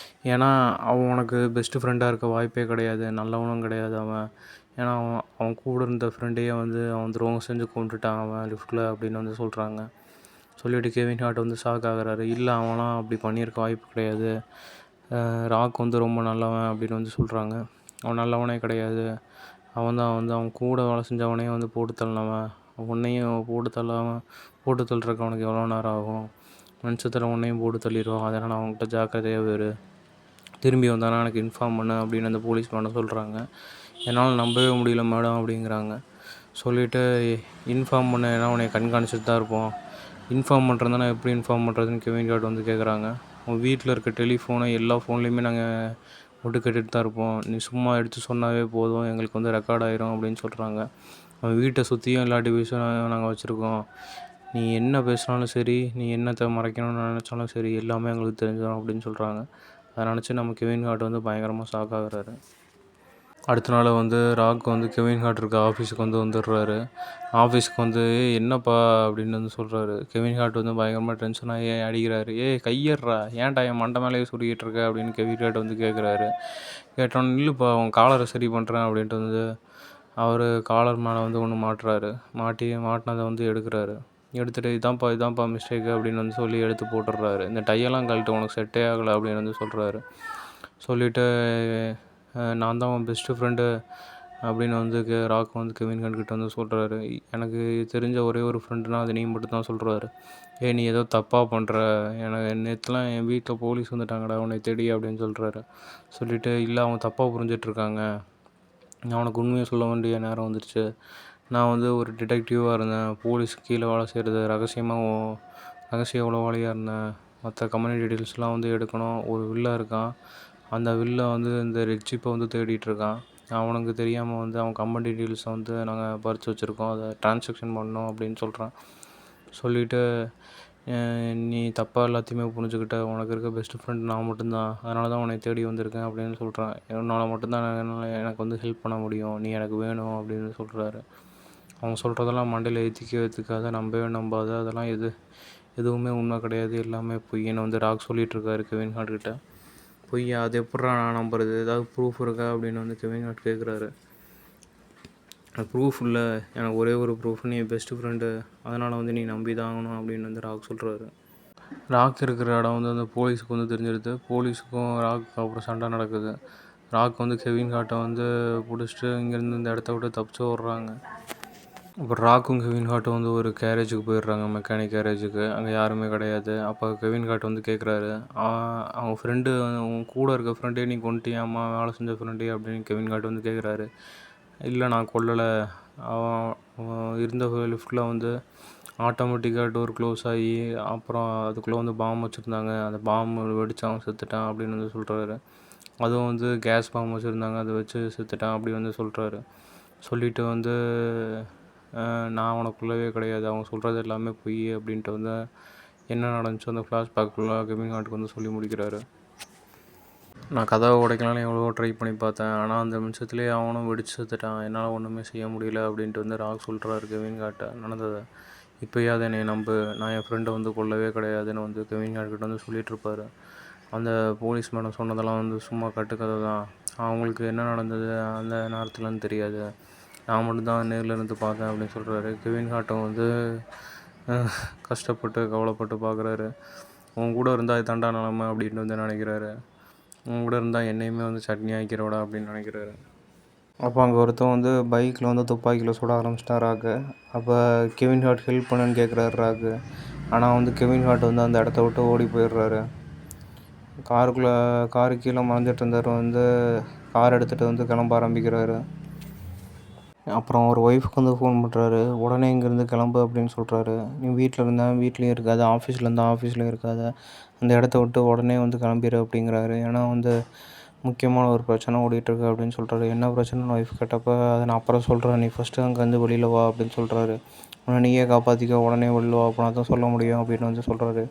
Speaker 1: ஏன்னா அவன் உனக்கு பெஸ்ட்டு ஃப்ரெண்டாக இருக்க வாய்ப்பே கிடையாது, நல்லவனும் கிடையாது அவன். ஏன்னா அவன் அவன் கூட இருந்த ஃப்ரெண்டையே வந்து அவன் துரோகம் செஞ்சு கொண்டுட்டான் அவன் லிஃப்ட்டில் அப்படின்னு வந்து சொல்கிறாங்க. சொல்லிவிட்டு கெவின் ஹார்ட் வந்து ஷாக் ஆகுறாரு. இல்லை அவன்லாம் அப்படி பண்ணியிருக்க வாய்ப்பு கிடையாது, ராக் வந்து ரொம்ப நல்லவன் அப்படின்னு வந்து சொல்கிறாங்க. அவன் நல்லவனே கிடையாது, அவன் தான் வந்து அவன் கூட வேலை செஞ்சவனையும் வந்து போட்டு தள்ளினவன், உன்னையும் போட்டு தள்ளுறக்கு அவனுக்கு எவ்வளோ நேரம் ஆகும், நிமிஷத்தில் உன்னையும் போட்டு தள்ளிடுவான், அதனால் அவன்கிட்ட ஜாக்கிரதையாக வேறு, திரும்பி வந்தானா எனக்கு இன்ஃபார்ம் பண்ணு அப்படின்னு அந்த போலீஸ் மேடம் சொல்கிறாங்க. என்னால் நம்பவே முடியல மேடம் அப்படிங்கிறாங்க. சொல்லிவிட்டு இன்ஃபார்ம் பண்ண, ஏன்னா உன்னை கண்காணிச்சிட்டு தான் இருப்போம், இன்ஃபார்ம் பண்ணுறதுனா எப்படி இன்ஃபார்ம் பண்ணுறதுன்னு கெவின் ஹார்ட் வந்து கேட்குறாங்க. உன் வீட்டில் இருக்க டெலிஃபோனை எல்லா ஃபோன்லேயுமே நாங்கள் ஒட்டு கேட்டுட்டு தான் இருப்போம், நீ சும்மா எடுத்து சொன்னாவே போதும், எங்களுக்கு வந்து ரெக்கார்ட் ஆயிரும் அப்படின்னு சொல்கிறாங்க. அவன் வீட்டை சுற்றியும் எல்லா டிவைஸும் நாங்கள் வச்சுருக்கோம், நீ என்ன பேசினாலும் சரி, நீ என்னத்தை மறைக்கணும்னு நினச்சாலும் சரி, எல்லாமே எங்களுக்கு தெரிஞ்சிடும் அப்படின்னு சொல்கிறாங்க. அதை நினச்சி நம்ம கெவின் ஹார்ட் வந்து பயங்கரமாக ஷாக் ஆகுறாரு. அடுத்த நாள் வந்து ராக் வந்து கெவின் ஹார்ட் இருக்க ஆஃபீஸுக்கு வந்து வந்துடுறாரு. ஆஃபீஸுக்கு வந்து என்னப்பா அப்படின்னு வந்து சொல்கிறாரு. கெவின் ஹார்ட் வந்து பயங்கரமாக டென்ஷனாகி அடிக்கிறாரு. கையேறா, ஏன்டா என் மண்டை மேலேயே சுருக்கிட்டு இருக்க அப்படின்னு கெவின் ஹார்ட் வந்து கேட்குறாரு. கேட்டோன்னு, இல்லைப்பா உன் காலரை சரி பண்ணுறேன் அப்படின்ட்டு வந்து அவர் காலர் மேலே வந்து ஒன்று மாட்டுறாரு. மாட்டினதை வந்து எடுக்கிறாரு. எடுத்துகிட்டு இதான்ப்பா மிஸ்டேக்கு அப்படின்னு வந்து சொல்லி எடுத்து போட்டுடுறாரு. இந்த டையெல்லாம் கழட்டு, உனக்கு செட்டே ஆகலை அப்படின்னு வந்து சொல்கிறாரு. சொல்லிவிட்டு நான் தான் உன் பெஸ்ட்டு ஃப்ரெண்டு அப்படின்னு வந்து ராக் வந்து கெவின் ஹார்ட் கிட்ட வந்து சொல்கிறாரு. எனக்கு தெரிஞ்ச ஒரே ஒரு ஃப்ரெண்டுனா அது நீ மட்டும் தான் சொல்கிறாரு. நீ ஏதோ தப்பாக பண்ணுற, எனக்கு நேற்றுலாம் என் வீட்டில் போலீஸ் வந்துட்டாங்கடா உன்னை தேடி அப்படின்னு சொல்கிறாரு. சொல்லிவிட்டு, இல்லை அவங்க தப்பாக புரிஞ்சிட்ருக்காங்க, நான் உனக்கு உண்மையை சொல்ல வேண்டிய நேரம் வந்துடுச்சு, நான் வந்து ஒரு டிடெக்டிவாக இருந்தேன், போலீஸ்க்கு கீழே வேலை செய்கிறது, ரகசிய உளவாளியாக இருந்தேன், மற்ற கம்பெனி டீட்டெயில்ஸ்லாம் வந்து எடுக்கணும், ஒரு வில்ல இருக்கான், அந்த வில்லை வந்து இந்த ரெட் சிப்பை வந்து தேடிட்டுருக்கான், அவனுக்கு தெரியாமல் வந்து அவன் கம்பெனி டீட்டெயில்ஸை வந்து நாங்கள் பறித்து வச்சுருக்கோம், அதை ட்ரான்சாக்ஷன் பண்ணோம் அப்படின்னு சொல்கிறான். சொல்லிவிட்டு, நீ தப்பாக எல்லாத்தையுமே புரிஞ்சுக்கிட்ட, உனக்கு இருக்க பெஸ்ட்டு ஃப்ரெண்ட் நான் மட்டும்தான், அதனால தான் உன்னை தேடி வந்திருக்கேன் அப்படின்னு சொல்கிறான். உன்னால் மட்டும்தான் எனக்கு வந்து ஹெல்ப் பண்ண முடியும், நீ எனக்கு வேணும் அப்படின்னு சொல்கிறாரு. அவங்க சொல்கிறதெல்லாம் மண்டையில் ஏற்றிக்காத, நம்பாத, அதெல்லாம் எதுவுமே உண்மை கிடையாது, எல்லாமே பொய்ன்னு வந்து ராக் சொல்லிகிட்ருக்காரு கெவின் ஹார்ட் கிட்ட. பொய்யா, அது எப்பட்றா நான் நம்புறது, ஏதாவது ப்ரூஃப் இருக்கா அப்படின்னு வந்து கெவின் ஹார்ட் கேட்குறாரு. ப்ரூஃப் இல்லை, எனக்கு ஒரே ஒரு ப்ரூஃப், நீ பெஸ்ட்டு ஃப்ரெண்டு, அதனால் வந்து நீ நம்பி தான் ஆகணும் அப்படின்னு வந்து ராக் சொல்கிறாரு. ராக் இருக்கிற இடம் வந்து அந்த போலீஸுக்கு வந்து தெரிஞ்சிடுது. போலீஸுக்கும் ராக்கு அப்புறம் சண்டை நடக்குது. ராக் வந்து கெவின் ஹார்ட்டை வந்து பிடிச்சிட்டு இங்கேருந்து இந்த இடத்த விட்டு தப்பிச்சு ஓடுறாங்க. அப்புறம் ராக்கும் கெவின் ஹார்ட்டும் வந்து ஒரு கேரேஜுக்கு போயிடுறாங்க, மெக்கானிக் கேரேஜுக்கு. அங்கே யாருமே கிடையாது. அப்போ கெவின் ஹார்ட் வந்து கேட்குறாரு, அவங்க ஃப்ரெண்டு, அவங்க கூட இருக்க ஃப்ரெண்டே நீ கொண்டுட்டியாம்மா, வேலை செஞ்ச ஃப்ரெண்டே அப்படின்னு கெவின் ஹார்ட் வந்து கேட்குறாரு. இல்லை நான் கொல்லலை, அவன் இருந்த லிஃப்ட்டில் வந்து ஆட்டோமேட்டிக்காக டோர் க்ளோஸ் ஆகி அப்புறம் அதுக்குள்ளே வந்து பாம் வச்சுருந்தாங்க, அந்த பாம் வெடித்து அவன் செத்துட்டான் அப்படின்னு வந்து சொல்கிறாரு. அதுவும் வந்து கேஸ் பாம் வச்சுருந்தாங்க, அதை வச்சு செத்துட்டான் அப்படி வந்து சொல்கிறாரு. சொல்லிவிட்டு வந்து நான் அவனுக்குள்ளவே கிடையாது, அவங்க சொல்கிறது எல்லாமே பொய் அப்படின்ட்டு வந்து என்ன நடந்துச்சு அந்த ஃப்ளாஷ்பேக்குள்ளே கெவின் ஹார்ட்டுக்கு வந்து சொல்லி முடிக்கிறாரு. நான் கதவை உடைக்கலான்னு எவ்வளவோ ட்ரை பண்ணி பார்த்தேன், ஆனால் அந்த நிமிஷத்துலேயே அவனும் வெடிச்சு செத்துட்டான், என்னால் ஒன்றுமே செய்ய முடியல அப்படின்ட்டு வந்து ராக் சொல்கிறாரு கெவின் ஹார்ட்டை நடந்ததை. இப்போயாவது என்னை நம்பு, நான் என் ஃப்ரெண்டை வந்து கொல்லவே கிடையாதுன்னு வந்து கெவின் ஹார்ட்கிட்ட வந்து சொல்லிகிட்ருப்பாரு. அந்த போலீஸ் மேடம் சொன்னதெல்லாம் வந்து சும்மா கட்டுக்கதை தான், அவங்களுக்கு என்ன நடந்தது அந்த நேரத்துலன்னு தெரியாது, நான் மட்டும்தான் நேரில் இருந்து பார்த்தேன் அப்படின்னு சொல்கிறாரு. கெவின் ஹார்ட்டும் வந்து கஷ்டப்பட்டு கவலைப்பட்டு பார்க்குறாரு. உன் கூட இருந்தால் அது தண்டா நிலமை அப்படின்னு வந்து நினைக்கிறாரு. உன் கூட இருந்தால் என்னையுமே வந்து சட்னி ஆக்கிக்கிறோடா அப்படின்னு நினைக்கிறாரு. அப்போ அங்கே ஒருத்தன் வந்து பைக்கில் வந்து துப்பாக்கியில் சுட ஆரம்பிச்சிட்டா ராக்கு. அப்போ கெவின் ஹார்ட் ஹெல்ப் பண்ணுன்னு கேட்குறாரு ராக்கு. ஆனால் வந்து கெவின் ஹார்ட் வந்து அந்த இடத்த விட்டு ஓடி போயிடுறாரு. காரு கீழே மறைஞ்சிட்டு இருந்தார் வந்து கார் எடுத்துகிட்டு வந்து கிளம்ப ஆரம்பிக்கிறாரு. அப்புறம் அவர் ஒய்ஃபுக்கு வந்து ஃபோன் பண்ணுறாரு. உடனே இங்கேருந்து கிளம்பு அப்படின்னு சொல்கிறாரு. நீ வீட்டில் இருந்தால் வீட்லேயும் இருக்காது, ஆஃபீஸில் இருந்தால் ஆஃபீஸ்லேயும் இருக்காது, அந்த இடத்த விட்டு உடனே வந்து கிளம்பிடு அப்படிங்கிறாரு. ஏன்னா வந்து முக்கியமான ஒரு பிரச்சனை ஓடிட்டுருக்கு அப்படின்னு சொல்கிறாரு. என்ன பிரச்சனைன்னு ஒய்ஃப் கேட்டப்போ அதை நான் அப்புறம் சொல்கிறேன், நீ ஃபஸ்ட்டு அங்கேருந்து வெளியில் வா அப்படின்னு சொல்கிறாரு. உன்னை நீயே காப்பாற்றிக்க, உடனே வெளியில் வா அப்படின்னா தான் சொல்ல முடியும் அப்படின்னு வந்து சொல்கிறாரு.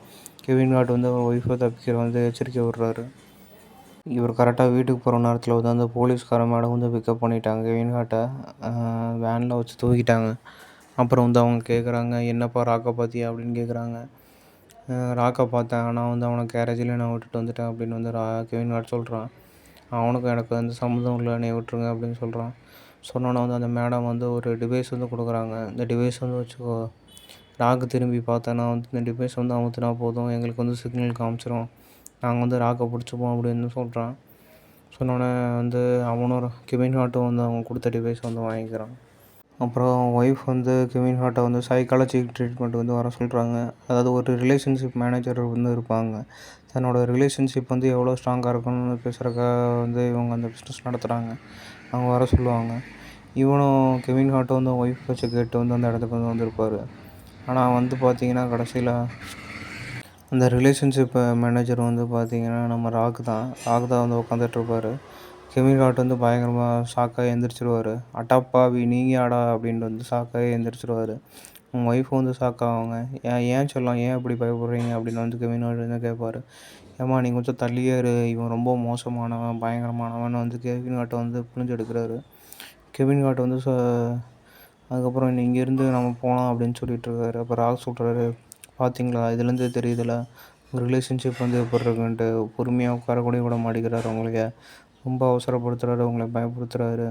Speaker 1: கெவின் ஹார்ட் வந்து அவர் ஒய்ஃபை தப்பிக்கிற வந்து எச்சரிக்கை விடுறாரு. இவர் கரெக்டாக வீட்டுக்கு போகிற நேரத்தில் வந்து அந்த போலீஸ்கார மேடம் வந்து பிக்கப் பண்ணிட்டாங்க கெவின் ஹார்ட்டை. வேனில் வச்சு தூக்கிட்டாங்க. அப்புறம் வந்து அவங்க கேட்குறாங்க, என்னப்பா ராக்கை பார்த்தியா அப்படின்னு கேட்குறாங்க. ராக்கை பார்த்தேன், ஆனால் வந்து அவனை கேரேஜில் நான் விட்டுட்டு வந்துட்டேன் அப்படின்னு வந்து கெவின் ஹார்ட் சொல்கிறான். அவனுக்கும் எனக்கு வந்து சம்மந்தம் இல்லை, என்னை விட்டுருங்க அப்படின்னு சொல்கிறான். சொன்னோன்னே வந்து அந்த மேடம் வந்து ஒரு டிவைஸ் வந்து கொடுக்குறாங்க. இந்த டிவைஸ் வந்து வச்சுக்கோ, ராக்கு திரும்பி பார்த்தேன்னா வந்து இந்த டிவைஸ் வந்து அமுத்துனா போதும், எங்களுக்கு வந்து சிக்னல் காமிச்சிரும், நாங்கள் வந்து ராக்கை பிடிச்சிப்போம் அப்படின்னு சொல்கிறான். சொன்னோன்னே வந்து அவனும் கெவின் ஹார்ட்டும் வந்து அவங்க கொடுத்த டிவைஸ் வந்து வாங்கிக்கிறான். அப்புறம் ஒய்ஃப் வந்து கெவின் ஹார்ட்டை வந்து சைக்காலஜி ட்ரீட்மெண்ட் வந்து வர சொல்கிறாங்க. அதாவது ஒரு ரிலேஷன்ஷிப் மேனேஜர் வந்து இருப்பாங்க. தன்னோட ரிலேஷன்ஷிப் வந்து எவ்வளோ ஸ்ட்ராங்காக இருக்கணும்னு பேசுகிறக்காக வந்து இவங்க அந்த பிஸ்னஸ் நடத்துகிறாங்க. அவங்க வர சொல்லுவாங்க. இவனும் கெவின் ஹார்ட்டும் வந்து ஒய்ஃப் பேச்சை கேட்டு வந்து அந்த இடத்துக்கு வந்து வந்திருப்பார். ஆனால் வந்து பார்த்திங்கன்னா கடைசியில் அந்த ரிலேஷன்ஷிப் மேனேஜர் வந்து பார்த்திங்கன்னா நம்ம ராக் தான் வந்து உட்காந்துட்ருப்பார். கெவின் ஹார்ட் வந்து பயங்கரமாக ஷாக்காகி எழுந்திரிச்சிருவார். அட்டாப்பாவி நீங்கள் ஆடா அப்படின்ட்டு வந்து ஷாக்காகி எழுந்திரிச்சிருவார். உங்கள் ஒய்ஃப் வந்து ஷாக்காவாங்க. ஏன் சொல்லலாம், ஏன் இப்படி பயப்படுறீங்க அப்படின்னு வந்து கெவின் ஹார்ட் வந்து கேட்பார். ஏம்மா நீ கொஞ்சம் தள்ளியே இரு, இவன் ரொம்ப மோசமானவன் பயங்கரமானவன் வந்து கெவின் ஹார்ட்டை வந்து புரிஞ்சு எடுக்கிறாரு. கெவின் ஹார்ட் வந்து அதுக்கப்புறம் இங்கேருந்து நம்ம போகலாம் அப்படின்னு சொல்லிட்டுருக்காரு. அப்போ ராக் சொல்கிறாரு, பார்த்தீங்களா இதுலேருந்து தெரியுதுல ஒரு ரிலேஷன்ஷிப் வந்து எப்படி இருக்குன்ட்டு, பொறுமையாக உட்காரக்கூட விட மாட்டேங்கிறாரு உங்களைய, ரொம்ப அவசரப்படுத்துகிறாரு, உங்களை பயப்படுத்துகிறாரு.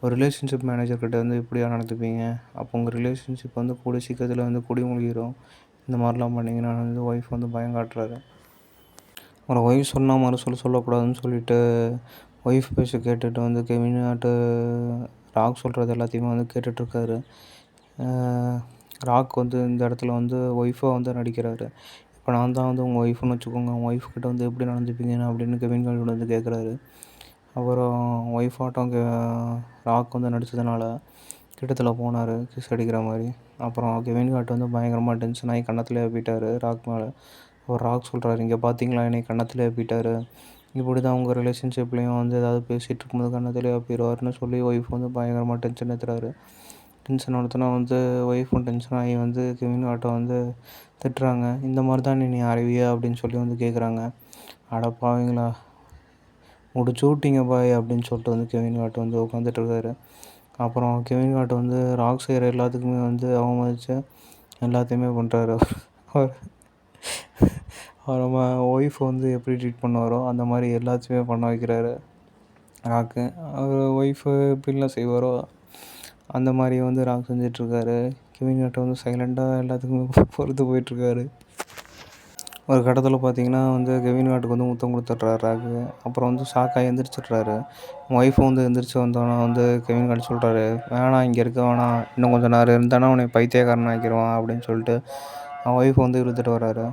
Speaker 1: ஒரு ரிலேஷன்ஷிப் மேனேஜர்கிட்ட வந்து இப்படியா நடந்துப்பீங்க? அப்போ உங்கள் ரிலேஷன்ஷிப் வந்து கூடிய சீக்கிரத்தில் வந்து குடிமூழ்கிடும், இந்த மாதிரிலாம் பண்ணிங்கன்னா வந்து ஒய்ஃப் வந்து பயம் காட்டுறாரு. ஒரு ஒய்ஃப் சொன்னால் சொல்லக்கூடாதுன்னு சொல்லிவிட்டு ஒய்ஃப் பேச்சை கேட்டுட்டு வந்து கெவின் ஹார்ட் ராக் சொல்கிறது எல்லாத்தையுமே வந்து கேட்டுட்ருக்காரு. ராக் வந்து இந்த இடத்துல வந்து ஒய்ஃபாக வந்து நடிக்கிறாரு. இப்போ நான் தான் வந்து உங்கள் ஒய்ஃப்னு வச்சுக்கோங்க, உங்கள் ஒய்ஃப்கிட்ட வந்து எப்படி நடந்துப்பீங்கன்னு அப்படின்னு கெவின் ஹார்ட் வந்து கேட்குறாரு. அப்புறம் ஒய்ஃப் ஆட்டம் ராக் வந்து நடித்ததுனால கிட்டத்தில் போனார் கிஸ் அடிக்கிற மாதிரி. அப்புறம் கெவின் ஹார்ட் வந்து பயங்கரமாக டென்ஷன் ஆகி கன்னத்தில் ஏப்பிட்டார் ராக் மேலே. அவர் ராக் சொல்கிறாரு, இங்கே பார்த்தீங்களா என்னை கன்னத்தில் ஏப்பிட்டார், இப்படி தான் உங்கள் ரிலேஷன்ஷிப்லேயும் வந்து ஏதாவது பேசிகிட்டு இருக்கும்போது கன்னத்தில் ஏப்பிடுவார்னு சொல்லி ஒய்ஃப் வந்து பயங்கரமாக டென்ஷன் ஏற்றுறாரு. டென்ஷன் எடுத்தோன்னா வந்து ஒய்ஃபும் டென்ஷன் ஆகி வந்து கெவின் ஹார்ட்டை வந்து திட்டுறாங்க. இந்த மாதிரி தான் நீ அறிவியா அப்படின்னு சொல்லி வந்து கேட்குறாங்க. அடப்பாவீங்களா, முடிச்சு விட்டீங்க பாய் அப்படின்னு சொல்லிட்டு வந்து கெவின் ஹார்ட் வந்து உட்காந்துட்ருக்காரு. அப்புறம் கெவின் ஹார்ட் வந்து ராக் செய்கிற எல்லாத்துக்குமே வந்து அவமதிச்சு எல்லாத்தையுமே பண்ணுறாரு. அவர் நம்ம ஒய்ஃப் வந்து எப்படி ட்ரீட் பண்ணுவாரோ அந்த மாதிரி எல்லாத்தையுமே பண்ண வைக்கிறாரு ராக்கு. அவர் ஒய்ஃபு எப்படிலாம் செய்வாரோ அந்த மாதிரி வந்து ராக் செஞ்சிட்ருக்காரு. கெவின் ஹார்ட் வந்து சைலண்ட்டாக எல்லாத்துக்குமே பொறுத்து போயிட்டுருக்காரு. ஒரு கட்டத்தில் பார்த்திங்கன்னா வந்து கெவின் ஹார்ட்டுக்கு வந்து முத்தம் கொடுத்துட்றாரு ராக்கு. அப்புறம் வந்து ஷாக்காகி எந்திரிச்சிட்றாரு. ஒய்ஃபும் வந்து எந்திரிச்சு வந்தோன்னே வந்து கெவின் ஹார்ட் சொல்கிறாரு, வேணாம் இங்கே இருக்க வேணாம், இன்னும் கொஞ்சம் நேரம் இருந்தானா உன்னை பைத்தியக்காரன் ஆக்கிடுவான் அப்படின்னு சொல்லிட்டு ஒய்ஃபை வந்து இழுத்துட்டு வர்றாரு.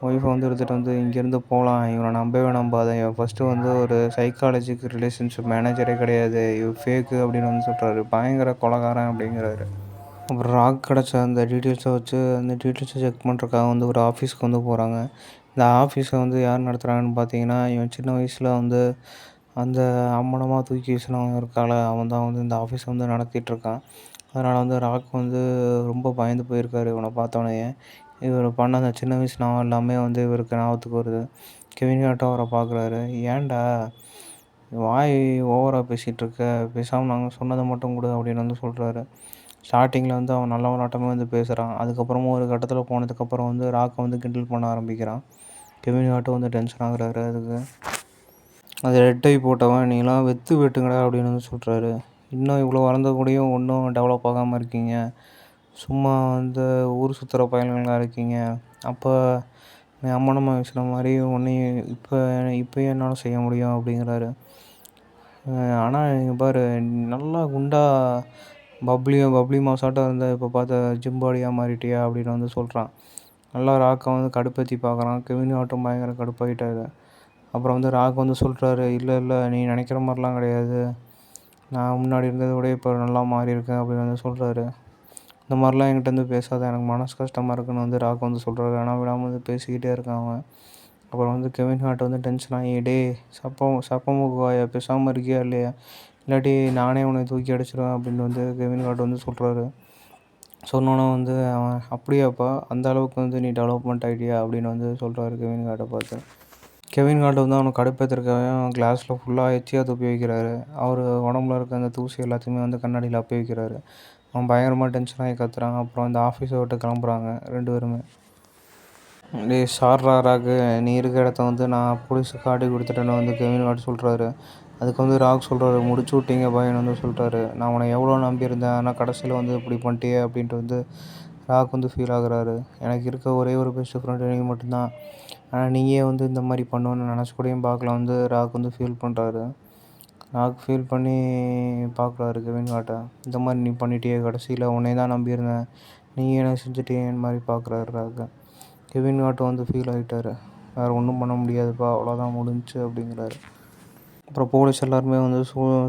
Speaker 1: ஒய்ஃபை வந்து எடுத்துகிட்டு வந்து இங்கேருந்து போகலாம், இவனை நம்பவே நம்பாத, இவன் ஃபஸ்ட்டு வந்து ஒரு சைக்காலஜிக்கு ரிலேஷன்ஷிப் மேனேஜரே கிடையாது, இவன் ஃபேக்கு அப்படின்னு வந்து சொல்கிறாரு. பயங்கர கொலைகாரன் அப்படிங்கிறாரு. அப்புறம் ராக் கிடச்ச அந்த டீட்டெயில்ஸை வச்சு அந்த டீட்டெயில்ஸை செக் பண்ணுறதுக்காக வந்து ஒரு ஆஃபீஸ்க்கு வந்து போகிறாங்க.
Speaker 2: இந்த ஆஃபீஸை வந்து யார் நடத்துகிறாங்கன்னு பார்த்தீங்கன்னா, இவன் சின்ன வயசில் வந்து அந்த அம்மனமா தூக்கி வீசினவன் இருக்கான்ல, அவன் தான் வந்து இந்த ஆஃபீஸை வந்து நடத்திட்டுருக்கான். அதனால் வந்து ராக் வந்து ரொம்ப பயந்து போயிருக்காரு இவன பார்த்தோன்னயே. இவர் பண்ண அந்த சின்ன வயசு ஞாபகம் எல்லாமே வந்து இவருக்கு ஞாபகத்துக்கு வருது. கெவின் ஹார்ட்டும் அவர பார்க்குறாரு. "ஏன்டா வாய் ஓவரா பேசிகிட்ருக்க, பேசாம நாங்க சொன்னத மட்டும் குடு" அப்படின்னு வந்து சொல்கிறாரு. ஸ்டார்ட்டிங்கில் வந்து அவன் நல்லவனாட்டமே வந்து பேசுகிறான். அதுக்கப்புறமும் ஒரு கட்டத்தில் போனதுக்கப்புறம் வந்து ராக்கை வந்து கிண்டல் பண்ண ஆரம்பிக்கிறான். கெவின் ஹார்ட்டும் வந்து டென்ஷன் ஆகுறாரு அதுக்கு. அது ரெட் ஐ போட்டவன், "நீலாம் வெத்து வெட்டுங்கடா" அப்படின்னு வந்து சொல்கிறாரு. "இன்னும் இவ்வளோ வளர்ந்த கூடயும் இன்னும் டெவலப் ஆகாம இருக்கீங்க. சும்மா வந்து ஊர் சுற்றுற பயலுங்களா இருக்கீங்க. அப்போ நீ அம்மனம்மா வீசுன மாரி உன்னையும் இப்பயும் என்னால செய்ய முடியும்" அப்படிங்கிறாரு. "ஆனா இங்க பாரு, நல்லா குண்டா பப்ளி மாஸாட்டம் இருந்த இப்போ பார்த்தா ஜிம் பாடியா மாறிட்டியா" அப்படின்னு வந்து சொல்கிறான். நல்லா ராக்கை வந்து கடுப்பேத்தி பார்க்குறான். கெவின் ஹார்ட்டும் பயங்கர கடுப்பாயிட்டாரு. அப்புறம் வந்து ராக் வந்து சொல்கிறாரு, "இல்ல நீ நினைக்கிற மாரிலாம் கிடையாது. நான் முன்னாடி இருந்தத விட இப்போ நல்லா மாறியிருக்கேன்" அப்படின்னு வந்து சொல்கிறாரு. "இந்த மாரிலாம் என்கிட்ட வந்து பேசாத, எனக்கு மனசு கஷ்டமாக இருக்குன்னு" வந்து ராக் வந்து சொல்கிறாரு. ஆனா விடாம வந்து பேசிக்கிட்டே இருக்கான் அவன். அப்புறம் வந்து கெவின் ஹார்ட் வந்து டென்ஷன் ஆகி, "டேய் சப்ப மூக்கு வாயா, பேசாம இருக்கியா இல்லையா? இல்லாட்டி நானே உன்னை தூக்கி அடிச்சிருவேன்" அப்படின்னு வந்து கெவின் ஹார்ட் வந்து சொல்கிறாரு. சொன்னோன்னே வந்து அவன், "அப்படியாப்பா, அந்த அளவுக்கு வந்து நீ டெவலப்மெண்ட் ஆகிட்டியா" அப்படின்னு வந்து சொல்கிறாரு கெவின் ஹார்ட்டை பார்த்து. கெவின் ஹார்ட் வந்து அவனை கடுப்பேத்துறதுக்காக கிளாஸில் ஃபுல்லாக எச்சியா துப்பி வைக்கிறாரு. அவர் உடம்புல இருக்க அந்த தூசி எல்லாத்தையுமே வந்து கண்ணாடியில் அப்பி வைக்கிறாரு. அவன் பயங்கரமாக டென்ஷன் ஆகி கத்துறான். அப்புறம் இந்த ஆஃபீஸை விட்டு கிளம்புறாங்க 2 பேருமே. "டேய் சார்ரா ராக்கு, நீ இருக்க இடத்த வந்து நான் போலீஸுக்கு காட்டி கொடுத்துட்டேன்னு" வந்து கெவின் ஹார்ட் சொல்கிறாரு. அதுக்கு வந்து ராக் சொல்கிறாரு, "முடிச்சு விட்டீங்க பாய்ன்னு" வந்து சொல்கிறாரு. "நான் உன்னை எவ்வளோ நம்பியிருந்தேன், ஆனால் கடைசியில் வந்து இப்படி பண்ணிட்டியே" அப்படின்ட்டு வந்து ராக் வந்து ஃபீல் ஆகுறாரு. "எனக்கு இருக்க ஒரே ஒரு பெஸ்ட் ஃப்ரெண்டு நீ மட்டும்தான். ஆனால் நீயே வந்து இந்த மாதிரி பண்ணுவேன்னு நினச்சி கூடயும் பார்க்கல" வந்து ராக் வந்து ஃபீல் பண்ணுறாரு. ராக் ஃபீல் பண்ணி பார்க்குறாரு கெவின் ஹார்ட்டை. "இந்த மாதிரி நீ பண்ணிட்டியே, கடைசியில் உன்னைய தான் நம்பியிருந்தேன், நீயே என்ன செஞ்சுட்டியேன்னு" மாதிரி பார்க்குறாரு ராக்கு. கெவின் ஹார்ட் வந்து ஃபீல் ஆகிட்டாரு. "வேறு ஒன்றும் பண்ண முடியாதுப்பா, அவ்வளோதான் முடிஞ்சுச்சு" அப்படிங்கிறாரு. அப்புறம் போலீஸ் எல்லாருமே வந்து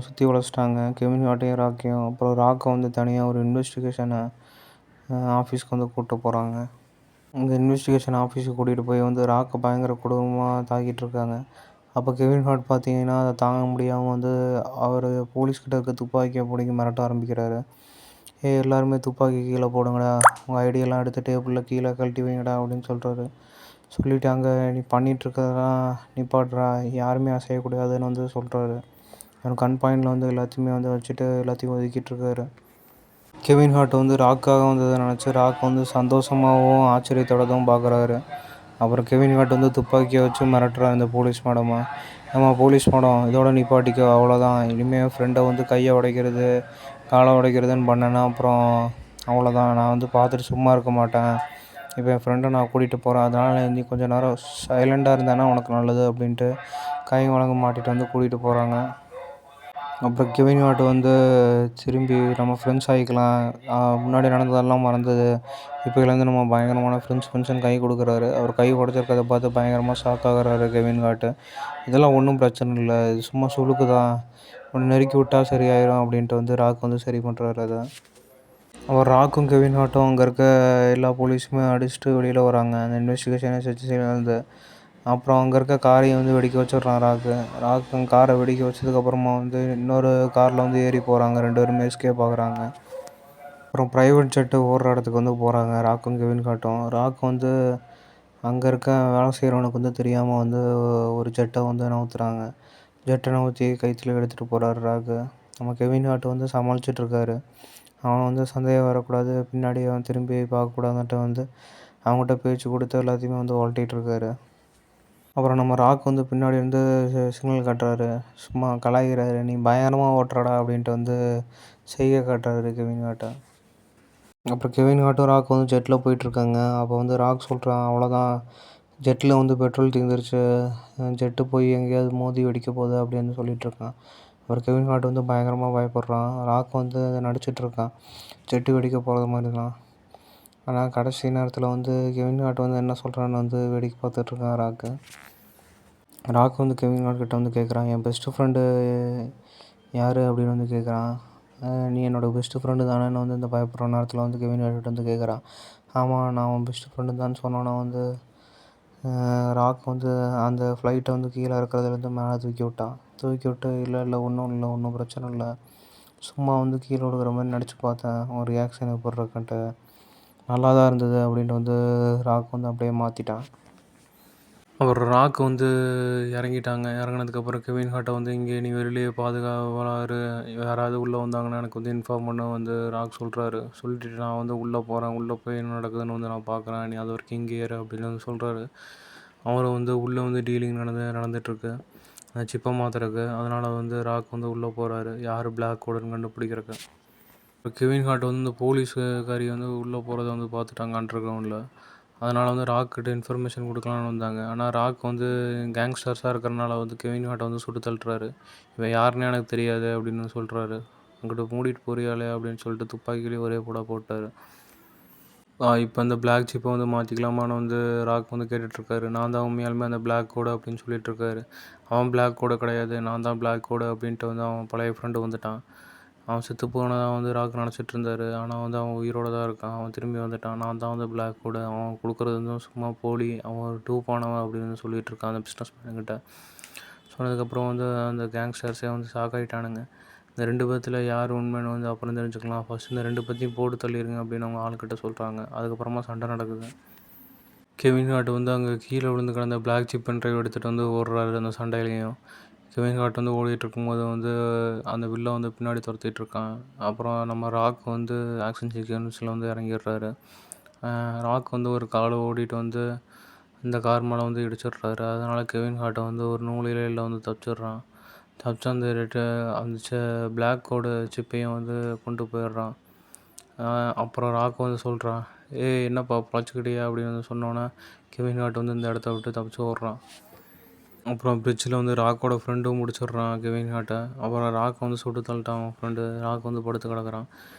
Speaker 2: சுற்றி வளைச்சிட்டாங்க கெவின் ஹார்ட்டையும் ராக்கையும். அப்புறம் ராக்கை வந்து தனியாக ஒரு இன்வெஸ்டிகேஷனை ஆஃபீஸ்க்கு வந்து கூப்பிட்டு போகிறாங்க. இந்த இன்வெஸ்டிகேஷன் ஆஃபீஸுக்கு கூட்டிகிட்டு போய் வந்து ராக்கை பயங்கர கொடூரமாக தாக்கிட்டுருக்காங்க. அப்போ கெவின் ஹார்ட் பார்த்தீங்கன்னா, அதை தாங்க முடியாமல் வந்து அவர் போலீஸ்கிட்ட இருக்க துப்பாக்கியை பிடுங்கி மிரட்ட ஆரம்பிக்கிறாரு. "ஏய் எல்லாருமே துப்பாக்கி கீழே போடுங்கடா, உங்கள் ஐடியெல்லாம் எடுத்து டேபிளில் கீழே கழட்டி வைங்கடா" அப்படின்னு சொல்கிறாரு. சொல்லிவிட்டு, "அங்கே நீ பண்ணிகிட்ருக்கதெல்லாம் நிப்பாட்டுறா, யாருமே அசையக்கூடாதுன்னு" வந்து சொல்கிறாரு. அவர் கன் பாயிண்டில் வந்து எல்லாத்தையுமே வந்து வச்சுட்டு எல்லாத்தையும் ஒதுக்கிட்டுருக்காரு. கெவின் ஹார்ட் வந்து ராக்காக வந்ததை நினச்சி ராக் வந்து சந்தோஷமாகவும் ஆச்சரியத்தோடவும் பார்க்குறாரு. அப்புறம் கெவின் ஹார்ட் வந்து துப்பாக்கியை வச்சு மிரட்டுறான் இந்த போலீஸ் மேடமை. "ஏம்மா போலீஸ் மேடம், இதோட நிப்பாட்டிக்கோ, அவ்வளோதான். இனிமேல் ஃப்ரெண்டை வந்து கையை உடைக்கிறது, காலை உடைக்கிறதுன்னு பண்ணேன்னா அப்புறம் அவ்வளோதான். நான் வந்து பார்த்துட்டு சும்மா இருக்க மாட்டேன். இப்போ என் ஃப்ரெண்டை நான் கூட்டிகிட்டு போகிறேன். அதனால் நீ கொஞ்சம் நேரம் சைலண்டாக இருந்தேன்னா உனக்கு நல்லது" அப்படின்ட்டு கை வழங்க மாட்டிட்டு வந்து கூட்டிகிட்டு போகிறாங்க. அப்புறம் கெவின் ஹார்ட் வந்து திரும்பி, "நம்ம ஃப்ரெண்ட்ஸ் ஆகிக்கலாம், முன்னாடி நடந்ததெல்லாம் மறந்தது, இப்போலேருந்து நம்ம பயங்கரமான ஃப்ரெண்ட்ஸ்னு கை கொடுக்குறாரு. அவர் கை உடச்சிருக்கதை பார்த்து பயங்கரமாக ஷாக் ஆகுறாரு கெவின் ஹார்ட். "இதெல்லாம் ஒன்றும் பிரச்சனை இல்லை, இது சும்மா சுளுக்கு தான், ஒன்று நெருக்கி விட்டா சரியாயிரும்" அப்படின்ட்டு வந்து ராக் வந்து சரி பண்ணுறாரு அதை. அவர் ராக்கும் கெவின் ஹார்ட்டும் அங்கே இருக்க எல்லா போலீஸுமே அடிச்சுட்டு வெளியில் வராங்க அந்த இன்வெஸ்டிகேஷனை செஞ்சு. அப்புறம் அங்கே இருக்க காரையும் வந்து வெடிக்க வச்சிடுறான் ராக்கு. காரை வெடிக்க வச்சதுக்கப்புறமா வந்து இன்னொரு காரில் வந்து ஏறி போகிறாங்க. 2 பேருமே எஸ்கேப் ஆகுறாங்க. அப்புறம் ப்ரைவேட் ஜெட்டு ஓடுற இடத்துக்கு வந்து போகிறாங்க ராக்கும் கெவின் ஹார்ட்டும். ராக் வந்து அங்கே இருக்க வேலை செய்கிறவனுக்கு வந்து தெரியாமல் வந்து ஒரு ஜெட்டை வந்து நவுத்துறாங்க. ஜெட்டை நவுத்தி கைத்தில் எடுத்துகிட்டு போகிறாரு ராக்கு. நம்ம கெவின் ஹார்ட் வந்து சமாளிச்சிட்ருக்காரு. அவன் வந்து சந்தேகம் வரக்கூடாது, பின்னாடி அவன் திரும்பி பார்க்கக்கூடாதுன்ட்டு வந்து அவங்ககிட்ட பேச்சு கொடுத்து எல்லாத்தையுமே வந்து ஓட்டிகிட்ருக்காரு. அப்புறம் நம்ம ராக் வந்து பின்னாடி இருந்து சிக்னல் காட்டுறாரு. சும்மா கலாய்க்கிறாரு, "நீ பயங்கரமாக ஓட்டுறடா" அப்படின்ட்டு வந்து செய்கை காட்டுறாரு கெவின் ஹார்ட்டை. அப்புறம் கெவின் ஹார்ட்டும் ராக் வந்து ஜெட்டில் போயிட்டுருக்காங்க. அப்போ வந்து ராக் சொல்கிறான், "அவ்வளோதான், ஜெட்டில் வந்து பெட்ரோல் தீர்ந்துருச்சு, ஜெட்டு போய் எங்கேயாவது மோதி வெடிக்க போகுது" அப்படின்னு சொல்லிகிட்ருக்கான். அப்புறம் கெவின் ஹார்ட் வந்து பயங்கரமாக பயப்படுறான். ராக் வந்து நடிச்சிட்ருக்கான் ஜெட்டு வெடிக்க போகிறது மாதிரிலாம். ஆனால் கடைசி நேரத்தில் வந்து கெவின் ஹார்ட் வந்து என்ன சொல்கிறான்னு வந்து வேடிக்கை பார்த்துட்ருக்கான் ராக்கு. ராக் வந்து கெவின் ஹார்ட் கிட்ட வந்து கேட்குறான், "என் பெஸ்ட்டு ஃப்ரெண்டு யார்?" அப்படின்னு வந்து கேட்குறான். "நீ என்னோடய பெஸ்ட்டு ஃப்ரெண்டு தானேன்னு" வந்து இந்த பயப்படுற நேரத்தில் வந்து கெவின் ஹார்ட் வந்து கேட்குறான். "ஆமாம், நான் உன் பெஸ்ட்டு ஃப்ரெண்டு தான்" சொன்னோன்னே வந்து ராக் வந்து அந்த ஃப்ளைட்ட வந்து கீழ இறக்குறதுலேருந்து மேல தூக்கி விட்டான். தூக்கி விட்டு இல்ல ஒண்ணும் பிரச்சனை இல்ல. சும்மா வந்து கீழ விழுகுற மாரி நடிச்சு பார்த்தேன். உன் ரியாக்ஷன் எப்புட்றா இருக்குன்ட்டு. நல்லா தான் இருந்தது அப்டின்ட்டு வந்து ராக் வந்து அப்படியே மாத்திட்டான்.
Speaker 1: அப்புறம் ராக் வந்து இறங்கிட்டாங்க. இறங்குனதுக்கப்புறம் கெவின் ஹார்ட்ட வந்து இங்கே நீ வெளியே பாதுகாவலா இரு. யாராவது உள்ளே வந்தாங்கன்னா எனக்கு வந்து இன்ஃபார்ம் பண்ண வந்து ராக் சொல்கிறாரு. சொல்லிட்டு நான் வந்து உள்ளே போகிறேன். உள்ளே போய் என்ன நடக்குதுன்னு வந்து நான் பார்க்குறேன். நீ அது வரைக்கும் இங்கே இரு அப்படின்னு வந்து சொல்கிறாரு. அவரும் வந்து உள்ளே வந்து டீலிங் நடந்துகிட்ருக்கு. அந்த சிப்பை மாத்துறதுக்கு. அதனால் வந்து ராக் வந்து உள்ளே போகிறாரு. யார் பிளாக் கோடுன்னு கண்டுபிடிக்கிறக்கு. கெவின் ஹார்ட் வந்து இந்த போலீஸ்காரி வந்து உள்ளே போகிறத வந்து பார்த்துட்டாங்க அண்டர் கிரவுண்டில். அதனால் வந்து ராக்கிட்ட இன்ஃபர்மேஷன் கொடுக்கலான்னு வந்தாங்க. ஆனால் ராக் வந்து கேங்ஸ்டர்ஸாக இருக்கிறனால வந்து கெவின் ஹார்ட்டை வந்து சுட்டு தள்ளுறாரு. இவன் யாருன்னே எனக்கு தெரியாது அப்படின்னு சொல்கிறாரு. அங்கிட்ட மூடிட்டு போறியாலே அப்படின்னு சொல்லிட்டு துப்பாக்கிலேயே ஒரே போட்டார். இப்போ அந்த பிளாக் சிப்பை வந்து மாற்றிக்கலாமான்னு வந்து ராக் வந்து கேட்டுட்ருக்காரு. நான் தான் உண்மையாலுமே அந்த பிளாக் கோடு அப்படின்னு சொல்லிகிட்ருக்காரு. அவன் பிளாக் கோடு கிடையாது, நான் தான் பிளாக் கோடு அப்படின்ட்டு வந்து அவன் பழைய ஃப்ரெண்டு வந்துட்டான். அவன் செத்து போனதாக வந்து ராக் நினச்சிட்டு இருந்தார். ஆனால் வந்து அவன் உயிரோடு தான் இருக்கான். அவன் திரும்பி வந்துட்டான். நான் தான் வந்து பிளாக் கோடு. அவன் கொடுக்குறது வந்து சும்மா போலி. அவன் ஒரு டூப்பானவன் அப்படின்னு சொல்லிகிட்டு இருக்கான் அந்த பிஸ்னஸ் மேனுக்கிட்ட. சொன்னதுக்கப்புறம் வந்து அந்த கேங்ஸ்டர்ஸே வந்து ஷாக்காயிட்டானுங்க. இந்த 2 பேத்துல யார் உண்மைன்னு வந்து அப்புறம் தெரிஞ்சுக்கலாம். ஃபஸ்ட்டு இந்த 2 பேத்தையும் போட்டு தள்ளிடுங்க அப்படின்னு அவங்க ஆள்கிட்ட சொல்கிறாங்க. அதுக்கப்புறமா சண்டை நடக்குது. கெவின் ஹார்ட் வந்து அங்கே கீழே விழுந்து கிடந்த பிளாக் சிப் பென் ட்ரைவ் எடுத்துகிட்டு வந்து ஓடுறாரு அந்த சண்டையிலையும். கெவின் ஹார்ட் வந்து ஓடிட்டு இருக்கும்போது வந்து அந்த வில்லை வந்து பின்னாடி துரத்திட்டு இருக்கான். அப்புறம் நம்ம ராக் வந்து ஆக்ஷன் சீக்வன்ஸில் வந்து இறங்கிடுறாரு. ராக் வந்து ஒரு காலை ஓடிட்டு வந்து இந்த கார் மேலே வந்து இடிச்சிடுறாரு. அதனால் கெவின் ஹார்ட்டை வந்து ஒரு நூலிலையில் வந்து தப்பிச்சிடுறான். தப்பிச்சு அந்த பிளாக் கோடு சிப்பையும் வந்து கொண்டு போயிடுறான். அப்புறம் ராக் வந்து சொல்கிறான், ஏய் என்னப்பா பொழைச்சிக்கிட்டியா அப்படின்னு வந்து சொன்னோன்னே கெவின் ஹார்ட் வந்து இந்த இடத்த விட்டு தப்பிச்சு ஓடுறான். அப்புறம் பிரிட்ஜில் வந்து ராக்கோட ஃப்ரெண்டும் முடிச்சிடுறான் கெவின் ஹார்ட்டை. அப்புறம் ராக் வந்து சுட்டு தள்ளிட்டான் அவன் ஃப்ரெண்டு. ராக் வந்து படுத்து கிடக்குறான்.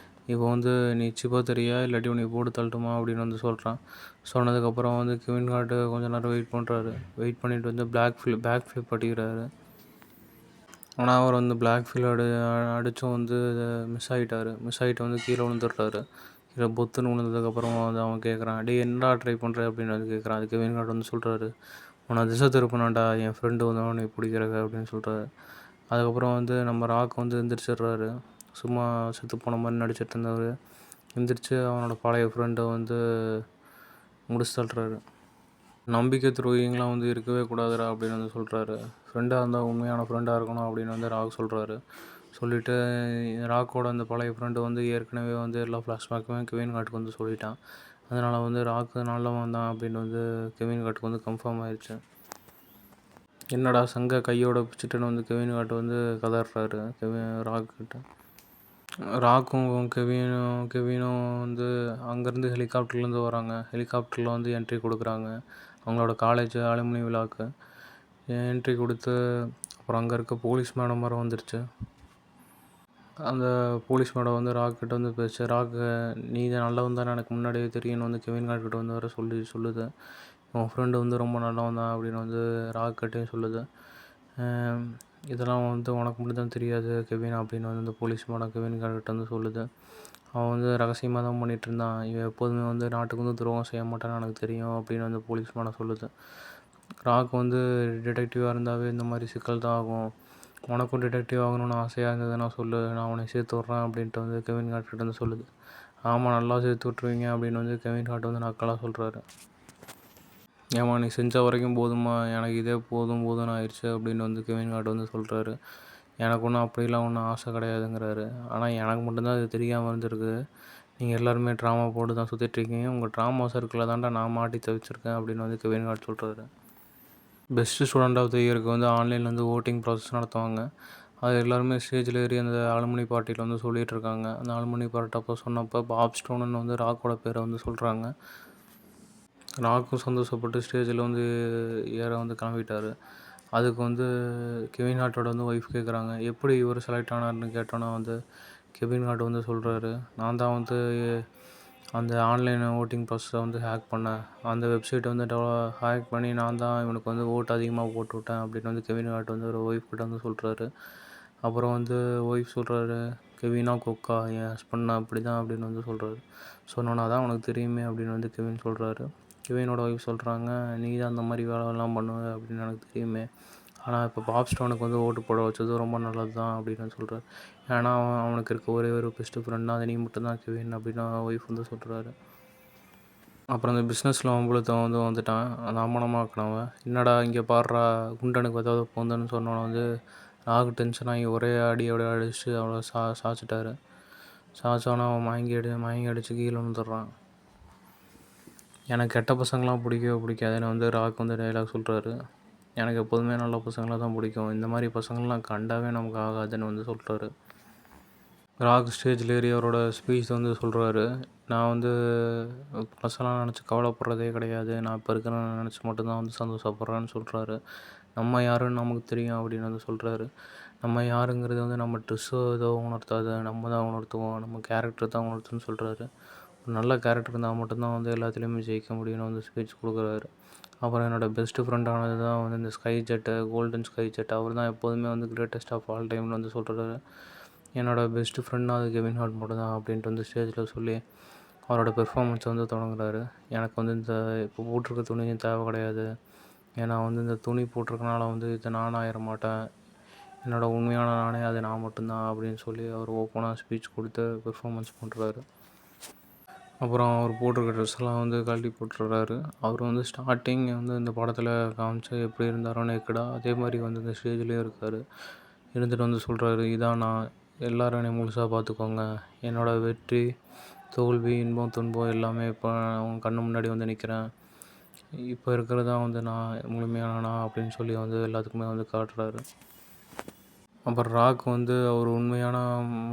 Speaker 1: இப்போ வந்து நீ சிப்பா தெரியா இல்லாட்டி உன்னை போட்டு தள்ளட்டுமா அப்படின்னு வந்து சொல்கிறான். சொன்னதுக்கப்புறம் வந்து கெவின் ஹார்ட்டு கொஞ்சம் நேரம் வெயிட் பண்ணுறாரு. வெயிட் பண்ணிவிட்டு வந்து பேக் ஃப்ளிப் அடிக்கிறாரு. ஆனால் அவர் வந்து பிளாக் ஃபில் அடித்தும் வந்து மிஸ் ஆகிட்டு வந்து கீழே விழுந்துடுறாரு. கீழே பொத்துன்னு விழுந்ததுக்கப்புறம் வந்து அவன் கேட்குறான், டேய் என்னடா ட்ரை பண்ணுற அப்படின்னு வந்து கேட்குறான். அதுக்கு கெவின் ஹார்ட் வந்து சொல்கிறாரு, உன்னை திசை திருப்பினான்டா என் ஃப்ரெண்டு வந்து அவனை பிடிக்கிறக்க அப்படின்னு சொல்கிறாரு. அதுக்கப்புறம் வந்து நம்ம ராக் வந்து எந்திரிச்சிடுறாரு. சும்மா செத்து போன மாதிரி நடிச்சிட்டு இருந்தவர் எந்திரிச்சு அவனோட பழைய ஃப்ரெண்டை வந்து முடிச்சு தள்ளுறாரு. நம்பிக்கை துரோகிங்களாம் வந்து இருக்கவே கூடாதுடா அப்படின்னு வந்து சொல்கிறாரு. ஃப்ரெண்டாக இருந்தால் உண்மையான ஃப்ரெண்டாக இருக்கணும் அப்படின்னு வந்து ராக் சொல்கிறாரு. சொல்லிவிட்டு ராக்கோட அந்த பழைய ஃப்ரெண்டு வந்து ஏற்கனவே வந்து எல்லா ஃப்ளாஷ்பேக்குமே கெவின் ஹார்ட்டுக்கு வந்து சொல்லிட்டான். அதனால் வந்து ராக்கு நல்லவன் தான் அப்படின்னு வந்து கெவின் ஹார்ட்டுக்கு வந்து கன்ஃபார்ம் ஆயிடுச்சு. என்னடா சங்க கையோட பிடிச்சிட்டுன்னு வந்து கெவின் ஹார்ட் வந்து கதறாரு ராக்கிட்ட. ராக்கும் கெவினும் வந்து அங்கேருந்து ஹெலிகாப்டர்லேருந்து வராங்க. ஹெலிகாப்டரில் வந்து என்ட்ரி கொடுக்குறாங்க அவங்களோட காலேஜ் அலுமினி விழாவுக்கு. என்ட்ரி கொடுத்து அப்புறம் அங்கே இருக்க போலீஸ் மேடம் வர வந்துருச்சு. அந்த போலீஸ் மேடம் வந்து ராக்கிட்ட வந்து பேசு, ராக்கு நீ நல்லவன் தானே எனக்கு முன்னாடியே தெரியும்னு வந்து கெவின் ஹார்ட்கிட்ட வந்து வர சொல்லுது. உன் ஃப்ரெண்டு வந்து ரொம்ப நல்லவன் தான் அப்படின்னு வந்து ராக்கிட்டையும் சொல்லுது. இதெல்லாம் வந்து உனக்கு மட்டும் தான் தெரியாது கெவின் அப்படின்னு வந்து இந்த போலீஸ் மேடம் கெவின் ஹார்ட்கிட்ட வந்து சொல்லுது. அவன் வந்து ரகசியமாக தான் பண்ணிகிட்டு இருந்தான். இவன் எப்போதுமே வந்து நாட்டுக்கு வந்து துரோகம் செய்ய மாட்டான்னு எனக்கு தெரியும் அப்படின்னு வந்து போலீஸ் மேடம் சொல்லுது. ராக் வந்து டிடெக்டிவாக இருந்தாவே இந்த மாதிரி சிக்கல் தான் ஆகும். உனக்கும் டிடெக்டிவ் ஆகணும்னு ஆசையாக இருந்ததுன்னா சொல்லு, நான் உன்னை சேர்த்து விட்றேன் அப்படின்ட்டு வந்து கெவின் ஹார்ட்கிட்ட வந்து சொல்லுது. ஆமாம் நல்லா சேர்த்து விட்ருவீங்க அப்படின்னு வந்து கெவின் ஹார்ட் வந்து நக்கலாக சொல்கிறாரு. ஏம்மா நீ செஞ்ச வரைக்கும் போதுமா, எனக்கு இதே போதும்னு ஆயிடுச்சு அப்படின்னு வந்து கெவின் ஹார்ட் வந்து சொல்கிறாரு. எனக்கு ஒன்றும் அப்படிலாம் ஒன்றும் ஆசை கிடையாதுங்கிறாரு. ஆனால் எனக்கு மட்டும்தான் அது தெரியாமல் இருந்திருக்கு. நீங்கள் எல்லாருமே ட்ராமா போட்டு தான் சுற்றிட்டுருக்கீங்க. உங்கள் ட்ராமா சர்க்கிளில் தான்டா நான் மாட்டி தவிச்சிருக்கேன் அப்படின்னு வந்து கெவின் ஹார்ட் சொல்கிறாரு. பெஸ்ட்டு ஸ்டூடெண்ட் ஆஃப் த இயருக்கு வந்து ஆன்லைனில் வந்து ஓட்டிங் ப்ராசஸ் நடத்துவாங்க. அது எல்லாருமே ஸ்டேஜில் ஏறி அந்த அலுமினி பார்ட்டியில் வந்து சொல்லிகிட்டு இருக்காங்க. அந்த அலுமினி பார்ட்டி அப்போ சொன்னப்போ பாப் ஸ்டோனுன்னு வந்து ராக்கோட பேரை வந்து சொல்கிறாங்க. ராக்கும் சந்தோஷப்பட்டு ஸ்டேஜில் வந்து ஏற வந்து கிளம்பிட்டார். அதுக்கு வந்து கெவின் ஹார்ட்டோட வந்து ஒய்ஃப் கேட்குறாங்க, எப்படி இவர் செலக்ட் ஆனார்னு கேட்டோன்னா வந்து கெவின் ஹார்ட் வந்து சொல்கிறாரு, நான் தான் வந்து அந்த ஆன்லைன் ஓட்டிங் ப்ராசஸை வந்து ஹேக் பண்ணேன். அந்த வெப்சைட்டை வந்து ஹேக் பண்ணி நான் தான் இவனுக்கு வந்து ஓட்டு அதிகமாக போட்டு விட்டேன் அப்படின்னு வந்து கெவின் ஹார்ட் வந்து ஒரு ஒய்ஃப் கிட்ட வந்து சொல்கிறாரு. அப்புறம் வந்து ஒய்ஃப் சொல்கிறாரு, கெவினா கொக்கா என் ஹஸ்பண்ட் அப்படி தான் அப்படின்னு வந்து சொல்கிறாரு. சொன்னோன்னா தான் உனக்கு தெரியுமே அப்படின்னு வந்து கெவின் சொல்கிறாரு. கெவினோட ஒய்ஃப் சொல்கிறாங்க, நீ தான் அந்த மாதிரி வேலைலாம் பண்ணுவ அப்படின்னு எனக்கு தெரியுமே. ஆனால் இப்போ பாப் ஸ்டோனுக்கு வந்து ஓட்டு போட வச்சது ரொம்ப நல்லது தான் அப்படின்னு சொல்கிறார். ஏன்னா அவனுக்கு இருக்க ஒரே ஒரு பெஸ்ட்டு ஃப்ரெண்டாக அது நீ மட்டும்தான் கெவின் அப்படின்னு ஒய்ஃப் வந்து சொல்கிறாரு. அப்புறம் அந்த பிஸ்னஸில் வம்புழுத்தவன் வந்துட்டான், அந்த அம்மனமாக்குனவன். என்னடா இங்கே பாடுறா குண்டனுக்கு ஏதாவது போந்தன்னு சொன்னவனை வந்து ராகு டென்ஷன் ஆகி ஒரே அடியோட அடிச்சு அவளை சாய்ச்சிட்டாரு. சாய்ச்சவனை அவன் மயங்கி அடித்து கீழே வந்துடுறான். எனக்கு கெட்ட பசங்களாம் பிடிக்கவே பிடிக்காதுன்னு வந்து ராக் வந்து டைலாக் சொல்கிறாரு. எனக்கு எப்போதுமே நல்ல பசங்களாக தான் பிடிக்கும், இந்த மாதிரி பசங்கள்லாம் கண்டாவே நமக்கு ஆகாதுன்னு வந்து சொல்கிறாரு. ராக் ஸ்டேஜில் ஏறி அவரோட ஸ்பீச் வந்து சொல்கிறாரு. நான் வந்து பழசெல்லாம் நினச்சி கவலைப்படுறதே கிடையாது, நான் இப்போ இருக்கிற நினச்சி மட்டும்தான் வந்து சந்தோஷப்படுறேன்னு சொல்கிறாரு. நம்ம யாருன்னு நமக்கு தெரியும் அப்படின்னு வந்து சொல்கிறாரு. நம்ம யாருங்கிறது வந்து நம்ம ட்ரெஸ்ஸோ ஏதோ உணர்த்தாது, நம்ம தான் உணர்த்துவோம், நம்ம கேரக்டர் தான் உணர்த்துன்னு சொல்கிறாரு. ஒரு நல்ல கேரக்டர் இருந்தால் மட்டும்தான் வந்து எல்லாத்துலேயுமே ஜெயிக்க முடியும்னு வந்து ஸ்பீச் கொடுக்குறாரு. அப்புறம் என்னோடய பெஸ்ட்டு ஃப்ரெண்டானது தான் வந்து இந்த ski jet, golden ski jet, அவர் தான் எப்போதுமே வந்து கிரேட்டஸ்ட் ஆஃப் ஆல் டைம்னு வந்து சொல்கிறாரு. என்னோடய பெஸ்ட்டு ஃப்ரெண்ட்னா அது கெவின் ஹார்ட் மட்டும் தான் அப்படின்ட்டு வந்து ஸ்டேஜில் சொல்லி அவரோட பெர்ஃபார்மன்ஸை வந்து தொடங்குறாரு. எனக்கு வந்து இந்த இப்போ போட்டிருக்க துணியும் தேவை கிடையாது, ஏன்னா வந்து இந்த துணி போட்டிருக்கனால வந்து இது நான் ஆயிட மாட்டேன், என்னோடய உண்மையான நானே அது நான் மட்டும்தான் அப்படின்னு சொல்லி அவர் ஓப்பனாக ஸ்பீச் கொடுத்து பெர்ஃபார்மன்ஸ் பண்ணுறாரு. அப்புறம் அவர் போட்டிருக்க ட்ரெஸ்ஸெல்லாம் வந்து கழட்டி போட்டுடுறாரு. அவர் வந்து ஸ்டார்டிங் வந்து இந்த படத்தில் காமிச்சு எப்படி இருந்தாரோ நேக்கடாக, அதே மாதிரி வந்து இந்த ஸ்டேஜ்லேயும் இருக்கார். இருந்துட்டு வந்து சொல்கிறாரு, இதான் நான், எல்லோரும் என்னை முழுசாக பார்த்துக்கோங்க, என்னோடய வெற்றி தோல்வி இன்பம் துன்பம் எல்லாமே இப்போ அவங்க கண்ணு முன்னாடி வந்து நிற்கிறேன், இப்போ இருக்கிறது தான் வந்து நான் முழுமையான நான் அப்படின்னு சொல்லி வந்து எல்லாத்துக்குமே வந்து காட்டுறாரு. அப்புறம் ராக் வந்து அவர் உண்மையான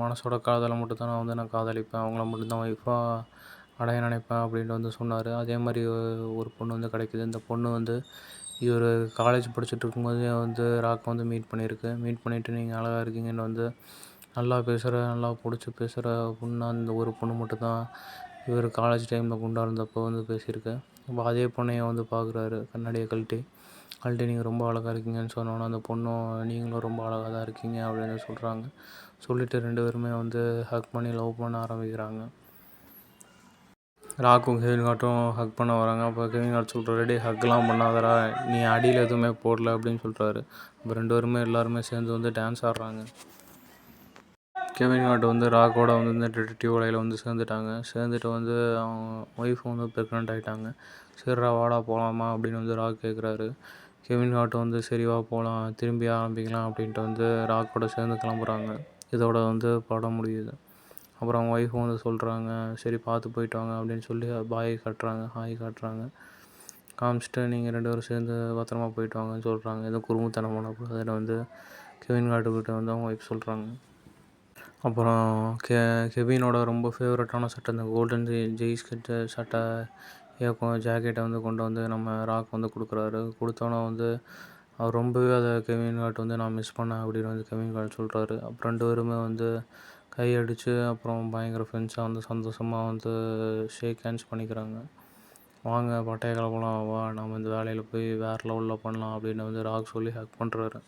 Speaker 1: மனசோட காதலை மட்டும்தான் நான் காதலிப்பேன், அவங்கள மட்டும்தான் ஒய்ஃபாக அடைய நினைப்பேன் அப்படின்ட்டு வந்து சொன்னார். அதே மாதிரி ஒரு பொண்ணு வந்து கிடைக்கிது. இந்த பொண்ணு வந்து இவர் காலேஜ் படிச்சுட்டு இருக்கும்போதே வந்து ராக் வந்து மீட் பண்ணிவிட்டு நீங்கள் அழகாக இருக்கீங்கன்னு வந்து நல்லா பேசுகிற, நல்லா பிடிச்சி பேசுகிற பொண்ணு அந்த ஒரு பொண்ணு மட்டும்தான் இவர் காலேஜ் டைமில் குண்டாக இருந்தப்போ வந்து பேசியிருக்கு. அப்போ அதே பொண்ணையை வந்து பார்க்குறாரு, கண்ணாடியை கழட்டி நீங்கள் ரொம்ப அழகாக இருக்கீங்கன்னு சொன்னோன்னே அந்த பொண்ணும் நீங்களும் ரொம்ப அழகாக தான் இருக்கீங்க அப்படின்னு சொல்கிறாங்க. சொல்லிவிட்டு 2 பேருமே வந்து ஹக் பண்ணி லவ் பண்ண ஆரம்பிக்கிறாங்க. ராக்கும் கெவின் ஹார்ட்டும் ஹக் பண்ண வராங்க. அப்போ கெவின் ஹார்ட் சொல்கிறாரு, டேய் ஹக்லாம் பண்ணாதடா, நீ அடியில் எதுவுமே போடல அப்படின்னு சொல்கிறாரு. அப்போ 2 பேருமே எல்லாருமே சேர்ந்து வந்து டான்ஸ் ஆடுறாங்க. கெவின் ஹார்ட் வந்து ராக்கோட வந்து இந்த டிடெக்டிவ் வேலையில் வந்து சேர்ந்துட்டு வந்து அவங்க ஒய்ஃப் வந்து ப்ரெக்னென்ட் ஆகிட்டாங்க. சரிடா வாடா போகலாமா அப்படின்னு வந்து ராக் கேட்குறாரு. கெவின் ஹார்ட் வந்து சரி வா போகலாம், திரும்பி ஆரம்பிக்கலாம் அப்படின்ட்டு வந்து ராக்கோட சேர்ந்து கிளம்புறாங்க. இதோட வந்து படம் முடியுது. அப்புறம் அவங்க ஒய்ஃபும் வந்து சொல்கிறாங்க, சரி பார்த்து போயிட்டு வாங்க அப்படின்னு சொல்லி ஹாய் காட்டுறாங்க. காமிச்சிட்டு நீங்கள் 2 பேரும் சேர்ந்து பத்திரமா போயிட்டு வாங்கன்னு சொல்கிறாங்க. எதுவும் குறும்புத்தனம் பண்ணக்கூடாதுன்னு வந்து கெவின் ஹார்ட்டுக்கிட்ட வந்து அவங்க ஒய்ஃப் சொல்கிறாங்க. அப்புறம் கெவினோட ரொம்ப ஃபேவரட்டான சட்டை இந்த கோல்டன் ஜெய்ஸ் கட்டு சட்டை ஜாக்கெட்டை வந்து கொண்டு வந்து நம்ம ராக் வந்து கொடுக்குறாரு. கொடுத்தோன்னே வந்து அவர் ரொம்பவே அதை கெவின் ஹார்ட் வந்து நான் மிஸ் பண்ணேன் அப்படின்னு வந்து கெவின் ஹார்ட் சொல்கிறாரு. அப்புறம் 2 பேருமே வந்து கையடித்து அப்புறம் பயங்கர ஃப்ரெண்ட்ஸாக வந்து சந்தோஷமாக வந்து ஷேக் ஹேண்ட்ஸ் பண்ணிக்கிறாங்க. வாங்க பட்டைய கிளப்பலாம், வா நம்ம இந்த வேலையில் போய் வேறு லெவலில் பண்ணலாம் அப்படின்னு வந்து ராக் சொல்லி ஹக் பண்ணுறாரு.